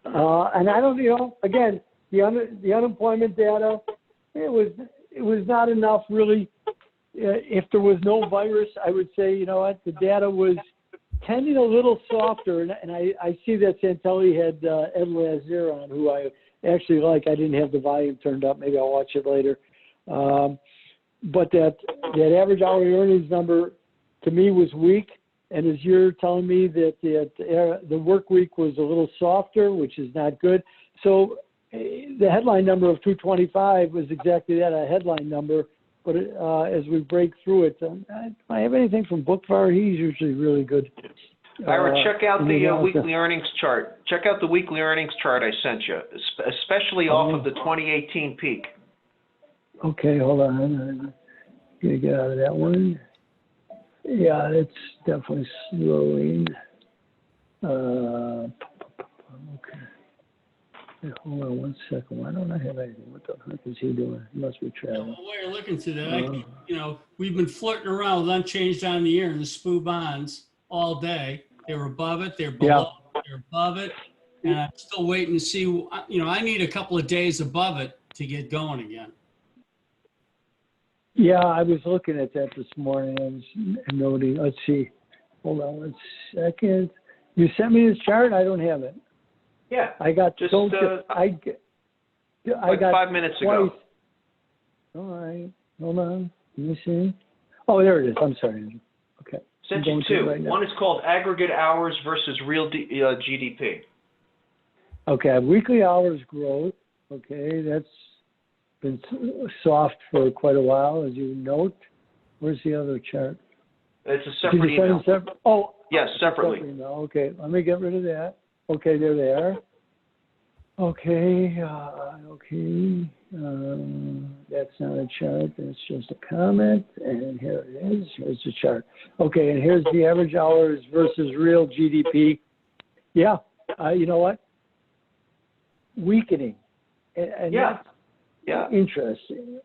C: And I don't, again, the unemployment data, it was not enough really. If there was no virus, I would say, the data was tending a little softer, and I see that Santelli had Ed Lazier on, who I actually like. I didn't have the volume turned up. Maybe I'll watch it later. But that average hourly earnings number to me was weak, and as you're telling me that the work week was a little softer, which is not good. So the headline number of 225 was exactly that, a headline number. But as we break through it, do I have anything from Bookfire? He's usually really good.
B: Ira, check out the weekly earnings chart. Check out the weekly earnings chart I sent you, especially off of the 2018 peak.
C: Okay, hold on. I'm going to get out of that one. Yeah, it's definitely slowing. Okay. Hey, hold on one second. Why don't I have anything? What the heck is he doing? He must be traveling.
D: While you're looking to that, we've been flirting around with unchanged on the year and the SPU bonds all day. They were above it. They're below. Yeah. They're above it. And I'm still waiting to see. I need a couple of days above it to get going again.
C: Yeah, I was looking at that this morning. I was noting. Let's see. Hold on one second. You sent me this chart. I don't have it.
B: Yeah.
C: I got
B: just
C: I got
B: 5 minutes ago.
C: All right. Hold on. Let me see. Oh, there it is. I'm sorry. Okay.
B: Sent you two. Right, one is called aggregate hours versus real GDP.
C: Okay. Weekly hours growth. Okay. That's been soft for quite a while, as you note. Where's the other chart?
B: It's a separate email.
C: Oh.
B: Yes, separately.
C: Okay. Let me get rid of that. Okay, there they are. Okay, that's not a chart. That's just a comment. And here it is. Here's the chart. Okay, and here's the average hours versus real GDP. Yeah, you know what? Weakening. And
B: yeah.
C: Interesting.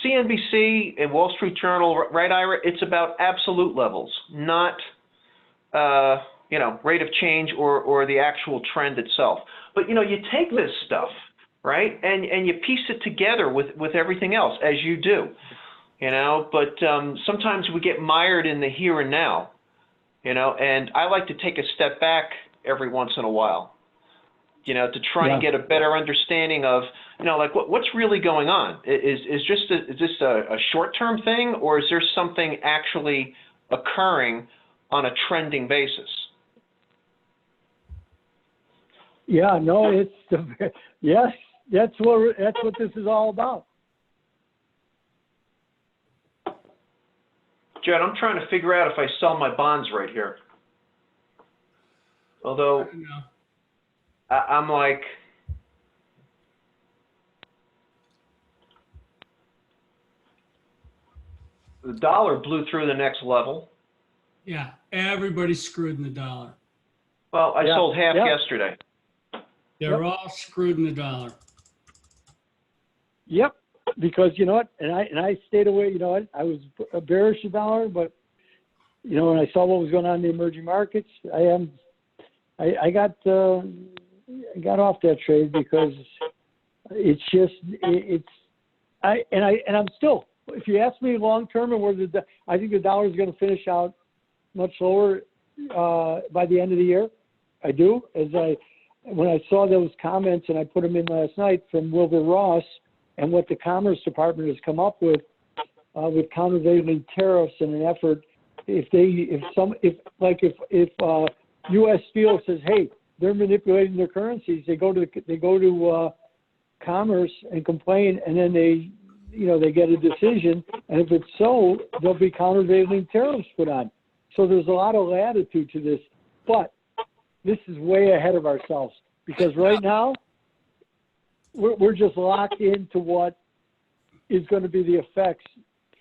B: CNBC and Wall Street Journal, right, Ira? It's about absolute levels, not rate of change or the actual trend itself. But you take this stuff right? And you piece it together with everything else, as you do, you know, but sometimes we get mired in the here and now, you know, and I like to take a step back every once in a while, you know, to try and get a better understanding of, you know, like what's really going on. Is this a short-term thing, or is there something actually occurring on a trending basis?
C: Yeah, no, it's yes, that's what this is all about.
B: Judd, I'm trying to figure out if I sell my bonds right here. Although I'm like, the dollar blew through the next level.
D: Yeah, everybody's screwed in the dollar.
B: Well, I sold half yesterday.
D: They're all screwed in the dollar.
C: Yep, because you know what, and I stayed away. You know what, I was a bearish the dollar, but you know when I saw what was going on in the emerging markets, I got off that trade because it's just I'm still. If you ask me long term and where I think the dollar is going to finish out much lower by the end of the year. I do. When I saw those comments and I put them in last night from Wilbur Ross and what the Commerce Department has come up with countervailing tariffs in an effort, if U.S. Steel says, hey, they're manipulating their currencies, they go to Commerce and complain, and then they get a decision, and if it's so, there'll be countervailing tariffs put on. So there's a lot of latitude to this, but this is way ahead of ourselves because right now we're just locked into what is going to be the effects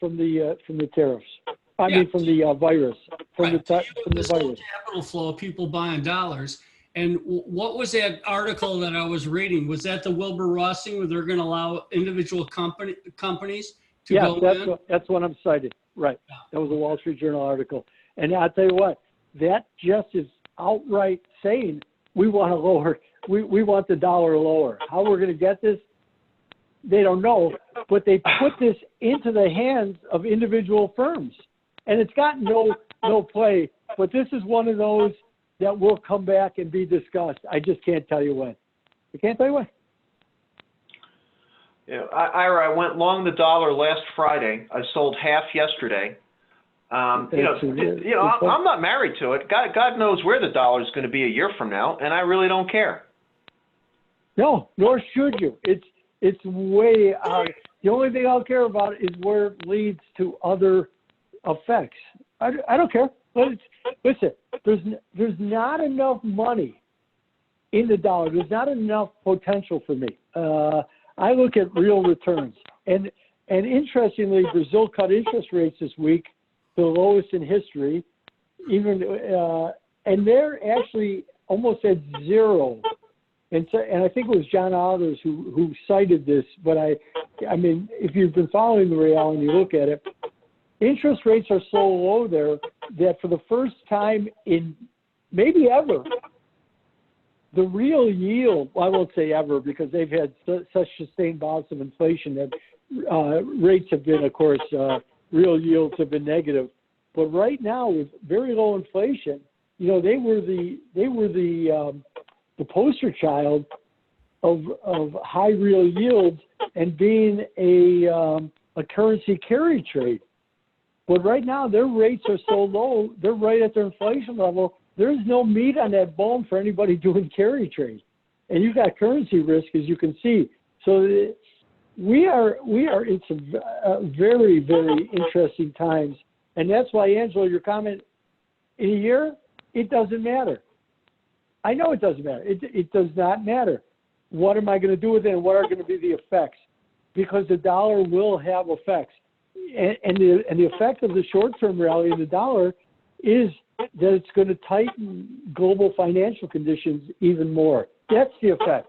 C: from the tariffs. I mean, from the virus, from the virus.
D: Capital flow, people buying dollars. And what was that article that I was reading? Was that the Wilbur Ross thing where they're going to allow individual companies to go in?
C: That's what I'm citing. Right. Yeah. That was a Wall Street Journal article. And I'll tell you what, that just is outright saying we want to lower, we want the dollar lower. How we're going to get this, they don't know, but they put this into the hands of individual firms. And it's got no play, but this is one of those that will come back and be discussed. I just can't tell you when. I can't tell you when.
B: Yeah, I went long the dollar last Friday. I sold half yesterday. I'm not married to it. God knows where the dollar is going to be a year from now, and I really don't care.
C: No, nor should you. It's way out. The only thing I'll care about is where it leads to other effects. I don't care. Listen, there's not enough money in the dollar. There's not enough potential for me. I look at real returns, and interestingly, Brazil cut interest rates this week, the lowest in history. And they're actually almost at zero. And I think it was John Alders who cited this. But I mean, if you've been following the real and you look at it, interest rates are so low there that for the first time in maybe ever, the real yield, well, I won't say ever because they've had such sustained bouts of inflation that rates have been, of course, real yields have been negative. But right now with very low inflation, you know, they were the poster child of high real yields and being a currency carry trade. But right now, their rates are so low, they're right at their inflation level. There's no meat on that bone for anybody doing carry trade. And you've got currency risk, as you can see. So we are in some very, very interesting times. And that's why, Angelo, your comment, in a year, it doesn't matter. I know it doesn't matter. It does not matter. What am I going to do with it and what are going to be the effects? Because the dollar will have effects. And the effect of the short-term rally in the dollar is that it's going to tighten global financial conditions even more. That's the effect.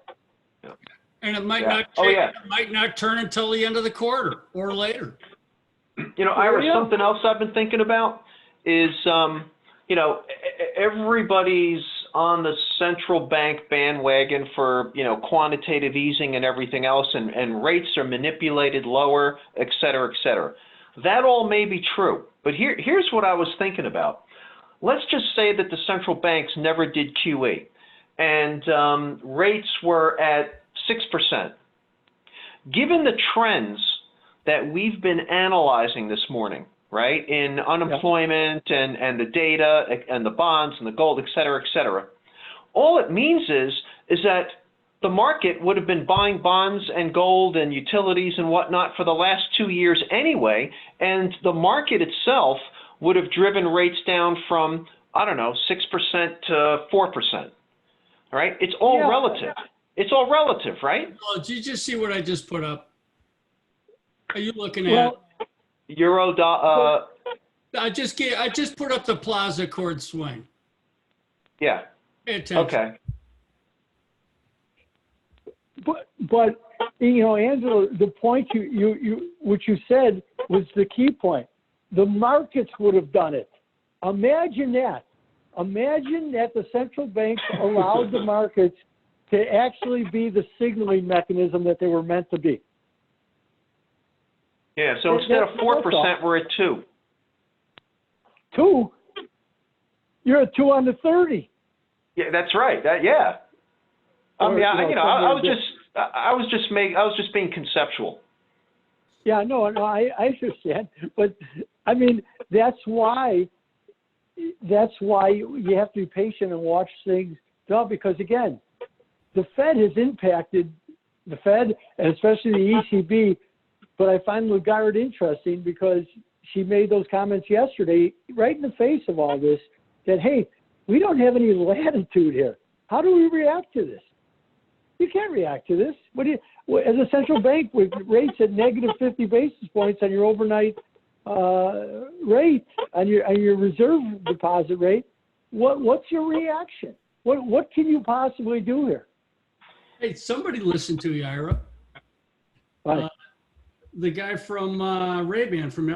D: And it might not change, it might not turn until the end of the quarter or later.
B: You know, Ira, something else I've been thinking about is, you know, everybody's on the central bank bandwagon for, quantitative easing and everything else, and rates are manipulated lower, et cetera, et cetera. That all may be true, but here's what I was thinking about. Let's just say that the central banks never did QE, and rates were at 6%. Given the trends that we've been analyzing this morning, right, in unemployment and the data and the bonds and the gold, et cetera, all it means is that the market would have been buying bonds and gold and utilities and whatnot for the last 2 years anyway, and the market itself would have driven rates down from, 6% to 4%. All right? It's all relative. It's all relative, right?
D: Oh, did you just see what I just put up? Are you looking at?
B: Euro,
D: I just put up the Plaza Accord swing.
B: Yeah.
D: Pay attention.
B: Okay.
C: But Angela, the point what you said was the key point. The markets would have done it. Imagine that. Imagine that the central banks allowed the markets to actually be the signaling mechanism that they were meant to be.
B: Yeah, so instead of 4%, we're at 2.
C: 2? You're at 2 on the 30.
B: Yeah, that's right. I was just being conceptual.
C: Yeah, no, I understand, but I mean that's why you have to be patient and watch things develop, because again, the Fed has impacted the Fed and especially the ECB. But I find Lagarde interesting because she made those comments yesterday, right in the face of all this, that, hey, we don't have any latitude here. How do we react to this? You can't react to this. As a central bank with rates at negative 50 basis points on your overnight rate, on your reserve deposit rate, what's your reaction? What can you possibly do here?
D: Hey, somebody listen to you, Ira.
C: Right.
D: The guy from Ray-Ban from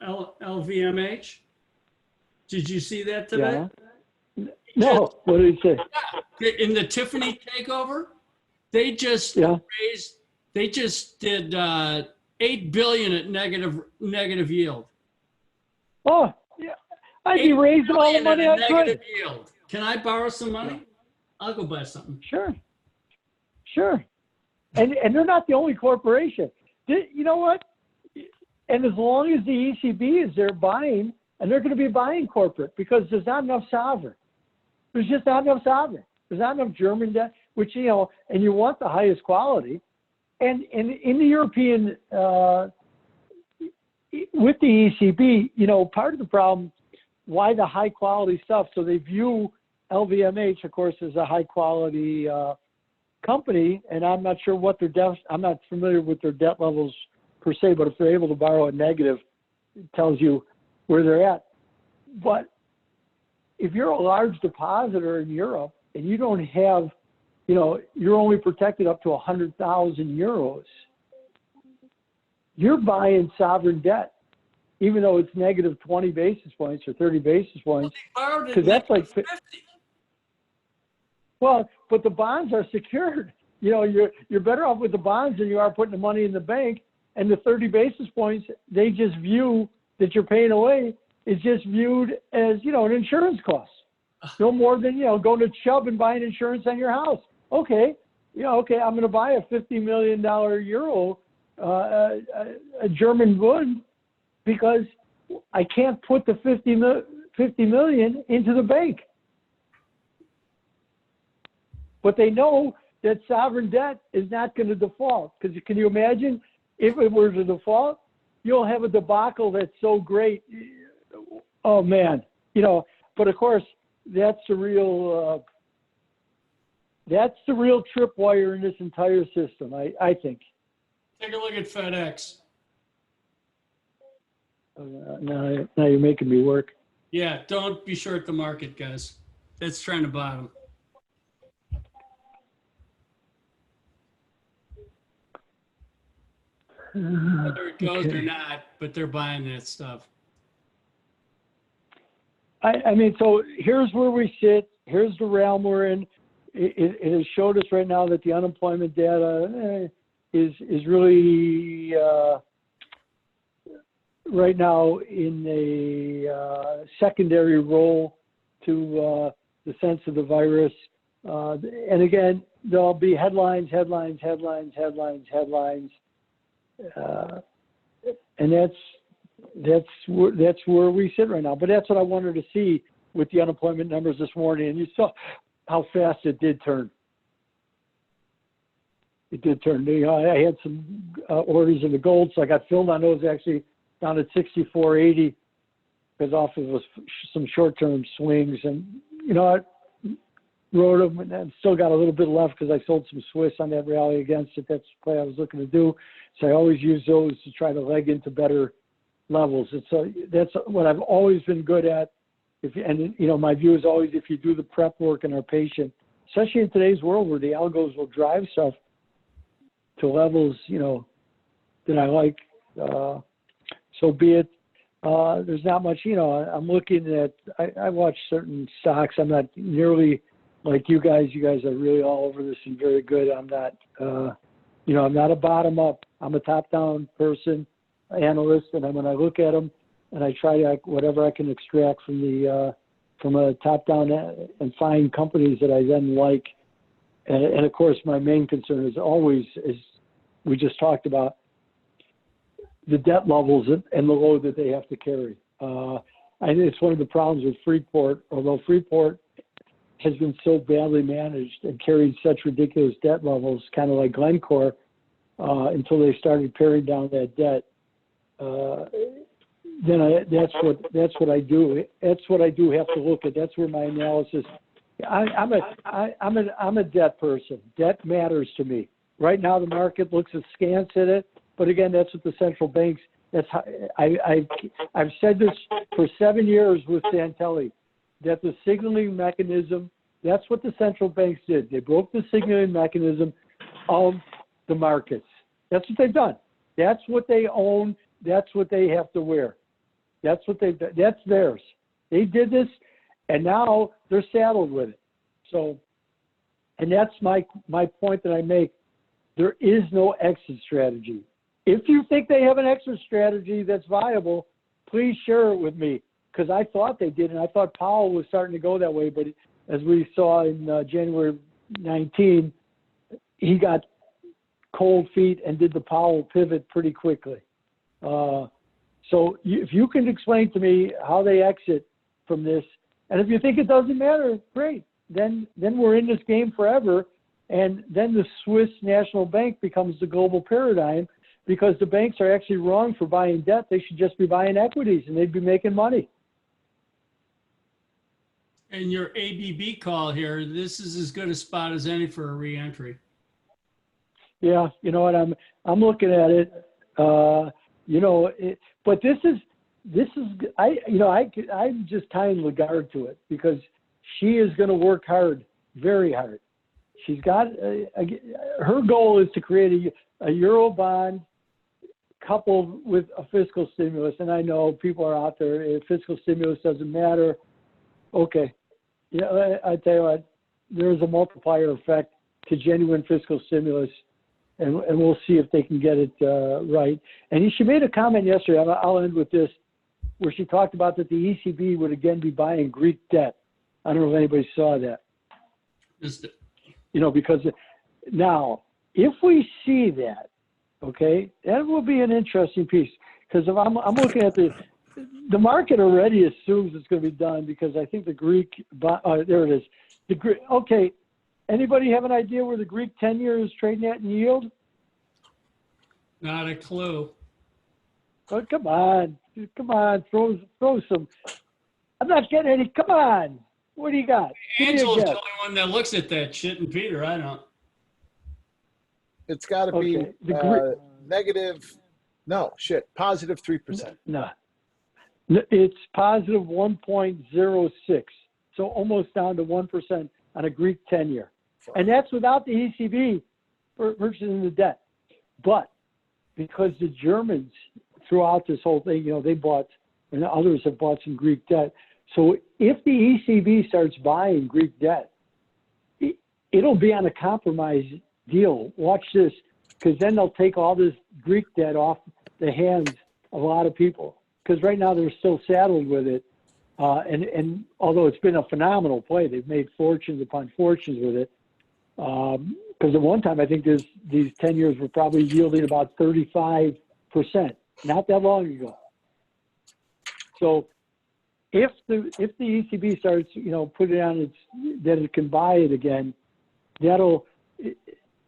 D: LVMH. Did you see that today?
C: Yeah. No, what did he say?
D: In the Tiffany takeover, they just raised. They just did $8 billion at negative yield.
C: Oh, yeah. I'd be raising all the money I could.
D: Negative yield. Can I borrow some money? Yeah. I'll go buy something.
C: Sure. And they're not the only corporation. You know what? And as long as the ECB is there buying, and they're going to be buying corporate because there's not enough sovereign. There's just not enough sovereign. There's not enough German debt, which, and you want the highest quality. And in the European, with the ECB, part of the problem, why the high quality stuff, so they view LVMH, of course, as a high quality company, and I'm not sure what their debt, I'm not familiar with their debt levels per se, but if they're able to borrow at negative, it tells you where they're at. But if you're a large depositor in Europe and you don't have, you're only protected up to 100,000 euros, you're buying sovereign debt, even though it's negative 20 basis points or 30 basis points, because that's like 50. Well, but the bonds are secured. You're better off with the bonds than you are putting the money in the bank. And the 30 basis points, they just view that you're paying away is just viewed as, an insurance cost. No more than, going to Chubb and buying insurance on your house. Okay, I'm going to buy a $50 million euro, a German Bund, because I can't put the 50 million into the bank. But they know that sovereign debt is not going to default. Because can you imagine if it were to default, you'll have a debacle that's so great. Oh man, But of course, that's the real tripwire in this entire system. I think.
D: Take a look at FedEx.
C: Now you're making me work.
D: Yeah, don't be short the market, guys. It's trying to bottom. Whether it goes or not, but they're buying that stuff.
C: I mean, so here's where we sit. Here's the realm we're in. It has showed us right now that the unemployment data is really right now in a secondary role to the sense of the virus. And again, there'll be headlines, and that's where we sit right now. But that's what I wanted to see with the unemployment numbers this morning, and you saw how fast it did turn. It did turn. You know, I had some orders in the gold, so I got filled on those actually down at 64.80 because off of some short-term swings, and you know, I wrote them, and I've still got a little bit left because I sold some Swiss on that rally against it. That's the play I was looking to do. So I always use those to try to leg into better levels. That's what I've always been good at. And you know, my view is always if you do the prep work and are patient, especially in today's world where the algos will drive stuff to levels, you know, that I like, so be it. There's not much, you know, I'm looking at, I watch certain stocks. I'm not nearly like you guys. You guys are really all over this and very good. I'm not, you know, I'm not a bottom up. I'm a top down person, analyst, and when I look at them and I try to whatever I can extract from the from a top down and find companies that I then like. And of course, my main concern is always, as we just talked about, the debt levels and the load that they have to carry. I think it's one of the problems with Freeport, although Freeport has been so badly managed and carried such ridiculous debt levels, kind of like Glencore, until they started paring down that debt. Then that's what I do. That's what I do have to look at. That's where my analysis. I'm a debt person. Debt matters to me. Right now, the market looks askance at it, but again, that's what the central banks. That's how I've said this for 7 years with Santelli, that the signaling mechanism. That's what the central banks did. They broke the signaling mechanism of the markets. That's what they've done. That's what they own. That's what they have to wear. That's what that's theirs. They did this, and now they're saddled with it. So, and that's my point that I make. There is no exit strategy. If you think they have an exit strategy that's viable, please share it with me, because I thought they did, and I thought Powell was starting to go that way. But as we saw in January 19, he got cold feet and did the Powell pivot pretty quickly. So if you can explain to me how they exit from this, and if you think it doesn't matter, great. Then we're in this game forever, and then the Swiss National Bank becomes the global paradigm, because the banks are actually wrong for buying debt. They should just be buying equities, and they'd be making money.
D: And your ABB call here, this is as good a spot as any for a re-entry.
C: Yeah, you know what, I'm looking at it. You know, but this is I'm just tying Lagarde to it, because she is going to work hard, very hard. She's got her goal is to create a euro bond coupled with a fiscal stimulus. And I know people are out there, if fiscal stimulus doesn't matter. Okay, yeah, I tell you what, there's a multiplier effect to genuine fiscal stimulus. And we'll see if they can get it right. And she made a comment yesterday, I'll end with this, where she talked about that the ECB would again be buying Greek debt. I don't know if anybody saw that. You know, because now, if we see that, okay, that will be an interesting piece. Because if I'm looking at the market already assumes it's going to be done, because I think the Greek, there it is. Okay. Anybody have an idea where the Greek 10-year is trading at in yield?
D: Not a clue.
C: Oh, come on, throw some. I'm not getting any. Come on, what do you got?
D: Angel's the only one that looks at that shit, and Peter, I don't.
A: It's got to be negative. No, shit, positive 3%.
C: No, it's positive 1.06, so almost down to 1% on a Greek 10-year. And that's without the ECB purchasing the debt. But because the Germans, throughout this whole thing, you know, they bought, and others have bought some Greek debt. So if the ECB starts buying Greek debt, it'll be on a compromise deal. Watch this, because then they'll take all this Greek debt off the hands of a lot of people. Because right now they're still saddled with it. And although it's been a phenomenal play, they've made fortunes upon fortunes with it. Because at one time, I think these 10 years were probably yielding about 35%, not that long ago. So if the ECB starts, putting on its, that it can buy it again, that'll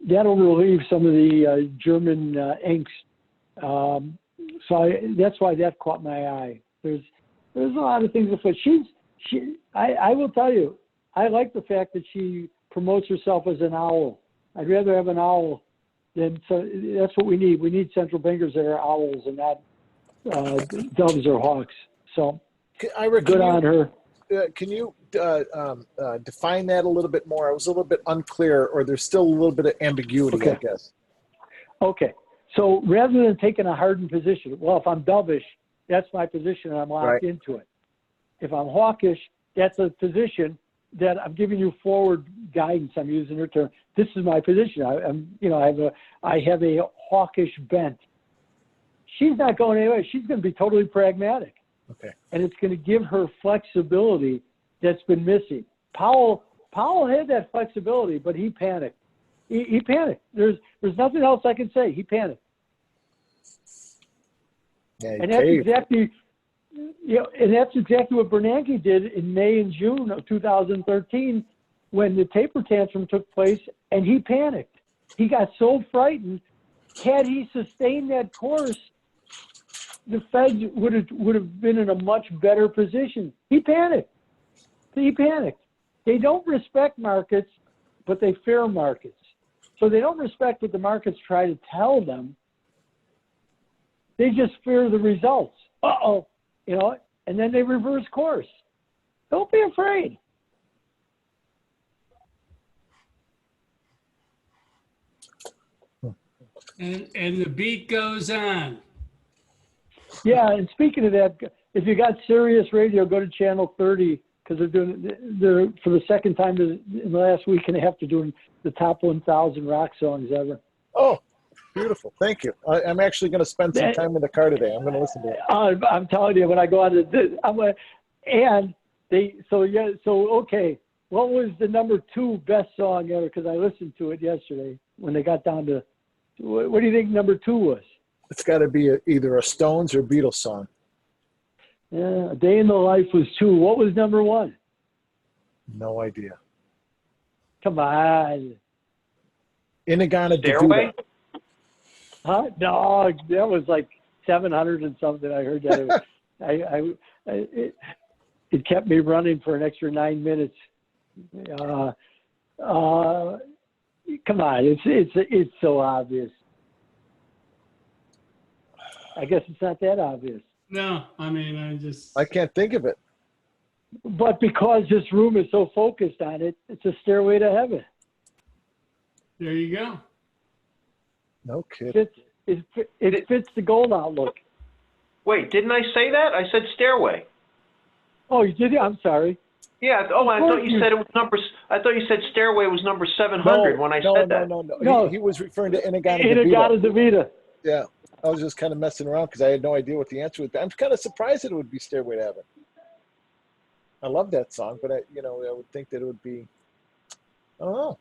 C: relieve some of the German angst. So that's why that caught my eye. There's a lot of things afoot. I will tell you, I like the fact that she promotes herself as an owl. I'd rather have an owl than, so that's what we need. We need central bankers that are owls and not doves or hawks. So
A: Ira,
C: good on her.
A: Can you define that a little bit more? I was a little bit unclear, or there's still a little bit of ambiguity, I guess.
C: Okay. So rather than taking a hardened position, well, if I'm dovish, that's my position and I'm locked into it. If I'm hawkish, that's a position that I'm giving you forward guidance. I'm using her term. This is my position. I have a hawkish bent. She's not going anywhere. She's going to be totally pragmatic.
A: Okay. And
C: it's going to give her flexibility that's been missing. Powell had that flexibility, but he panicked. He panicked. There's nothing else I can say. He panicked.
A: Yeah,
C: and that's exactly what Bernanke did in May and June of 2013 when the taper tantrum took place, and he panicked. He got so frightened. Had he sustained that course, the Fed would have been in a much better position. He panicked. They don't respect markets, but they fear markets. So they don't respect what the markets try to tell them. They just fear the results. And then they reverse course. Don't be afraid.
D: And the beat goes on.
C: Yeah, and speaking of that, if you got Sirius Radio, go to channel 30 because they're for the second time in the last week and a half, they're doing the top 1,000 rock songs ever.
A: Oh, beautiful! Thank you. I'm actually going to spend some time in the car today. I'm going to listen to it.
C: I'm telling you, when I go on okay. What was the number 2 best song ever? Because I listened to it yesterday when they got down to. What do you think number 2 was?
A: It's got to be either a Stones or Beatles song.
C: Yeah, A Day in the Life was 2. What was number 1?
A: No idea.
C: Come on.
A: Inagana
B: Stairway?
C: Huh? No, that was like 700 and something. I heard that. It kept me running for an extra 9 minutes. Come on, it's so obvious. I guess it's not that obvious.
D: No, I mean,
A: I can't think of it.
C: But because this room is so focused on it, it's a Stairway to Heaven.
D: There you go.
A: No kidding.
C: It fits the gold outlook.
B: Wait, didn't I say that? I said Stairway.
C: Oh, you did? I'm sorry.
B: Yeah. Oh, I thought you said it was number. I thought you said Stairway was number 700 when I said that.
A: No. He was referring to Inagana
C: Devita.
A: Yeah. I was just kind of messing around because I had no idea what the answer would be. I'm kind of surprised that it would be Stairway to Heaven. I love that song, but I would think that it would be. I don't know.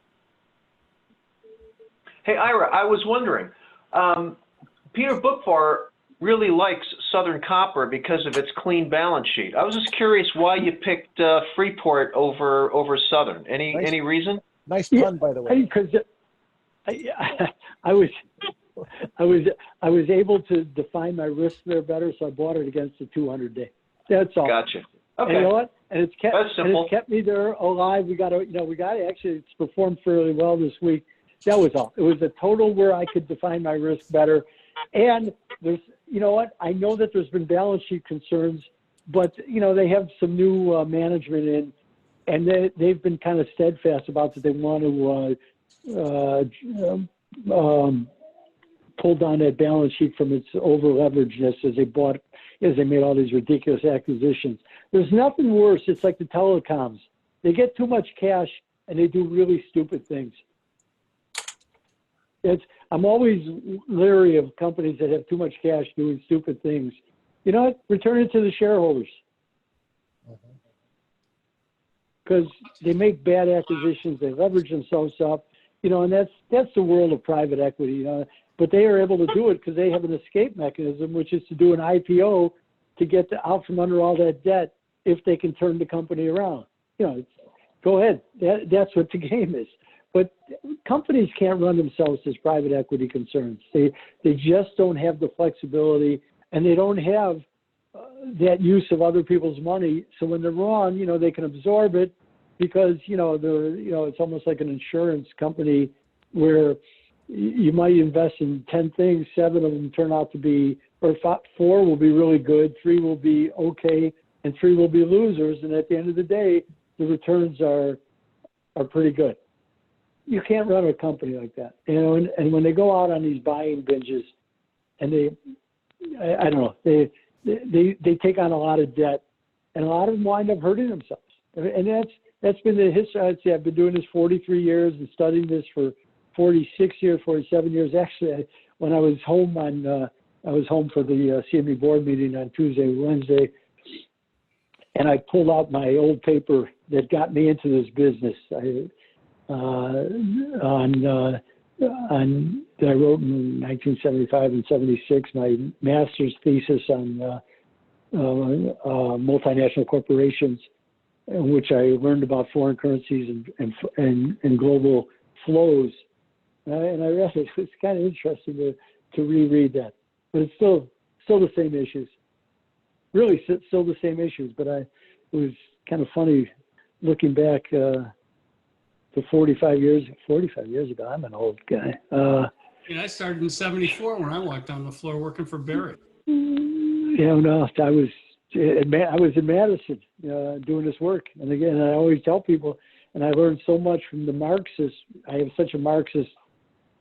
B: Hey, Ira, I was wondering. Peter Bookvar really likes Southern Copper because of its clean balance sheet. I was just curious why you picked Freeport over Southern. Any reason?
A: Nice pun, by the way.
C: Because I was able to define my risk there better, so I bought it against the 200-day. That's all.
B: Gotcha. Okay.
C: And you know what? And it's kept me there alive. We got to actually, it's performed fairly well this week. That was all. It was a total where I could define my risk better. And there's, I know that there's been balance sheet concerns, but, they have some new management in, and they've been kind of steadfast about that they want to pull down that balance sheet from its over-leveragedness as they bought as they made all these ridiculous acquisitions. There's nothing worse. It's like the telecoms. They get too much cash and they do really stupid things. I'm always leery of companies that have too much cash doing stupid things. You know what? Return it to the shareholders. Because they make bad acquisitions, they leverage themselves up, you know, and that's the world of private equity, you know. But they are able to do it because they have an escape mechanism, which is to do an IPO to get out from under all that debt if they can turn the company around. You know, go ahead. That's what the game is. But companies can't run themselves as private equity concerns. They just don't have the flexibility, and they don't have that use of other people's money. So when they're wrong, you know, they can absorb it because, you know, it's almost like an insurance company where you might invest in 10 things, 7 of them turn out to be, or 4 will be really good, 3 will be okay, and 3 will be losers. And at the end of the day, the returns are pretty good. You can't run a company like that, you know. And when they go out on these buying binges, and I don't know, they take on a lot of debt, and a lot of them wind up hurting themselves. And that's been the history. I'd say I've been doing this 43 years and studying this for 46 years, 47 years. Actually, when I was home for the CME board meeting on Tuesday, Wednesday, and I pulled out my old paper that got me into this business. That I wrote in 1975 and 76, my master's thesis on multinational corporations, in which I learned about foreign currencies and global flows. And I read it. It's kind of interesting to reread that, but it's still the same issues. Really, still the same issues. But it was kind of funny looking back. To 45 years ago. I'm an old guy.
D: I started in '74 when I walked on the floor working for Barry.
C: Yeah, no, I was in Madison doing this work. And again, I always tell people, and I learned so much from the Marxists. I have such a Marxist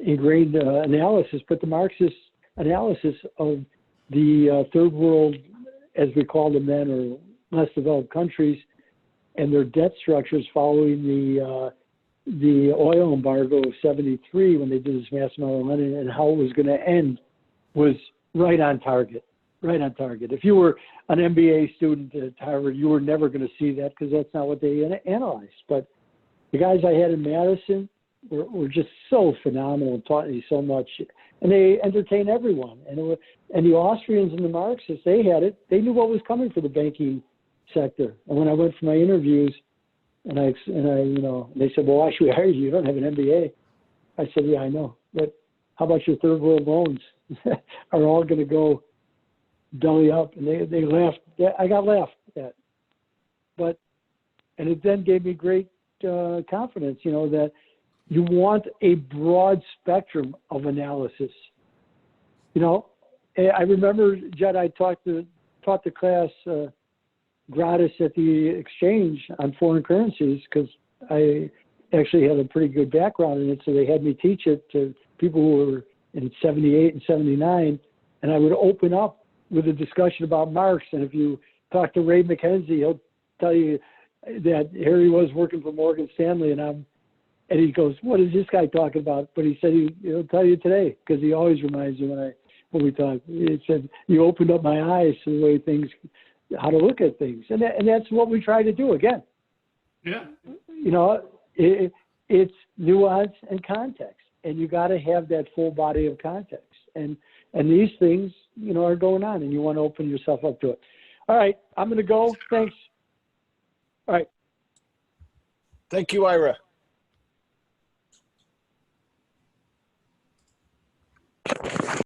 C: ingrained analysis, but the Marxist analysis of the third world, as we call them then, or less developed countries, and their debt structures following the oil embargo of '73 when they did this mass amount of lending, and how it was going to end was right on target. If you were an MBA student at Harvard, you were never going to see that because that's not what they analyzed. But the guys I had in Madison were just so phenomenal and taught me so much. And they entertained everyone. And the Austrians and the Marxists, they had it. They knew what was coming for the banking sector. And when I went for my interviews, and I, they said, well, why should we hire you? You don't have an MBA. I said, yeah, I know. But how about your third world loans are all going to go belly up? And they laughed. I got laughed at. And it then gave me great confidence, that you want a broad spectrum of analysis. I remember, Judd, I taught the class gratis at the exchange on foreign currencies because I actually had a pretty good background in it. So they had me teach it to people who were in 78 and 79. And I would open up with a discussion about Marx. And if you talk to Ray McKenzie, he'll tell you that here he was working for Morgan Stanley. And he goes, what is this guy talking about? But he said he'll tell you today because he always reminds me when we talk. He said, you opened up my eyes to the way things, how to look at things. And that's what we try to do again.
D: Yeah.
C: It's nuance and context, and you got to have that full body of context. And these things, are going on, and you want to open yourself up to it. All right, I'm going to go. Thanks. All right.
A: Thank you, Ira.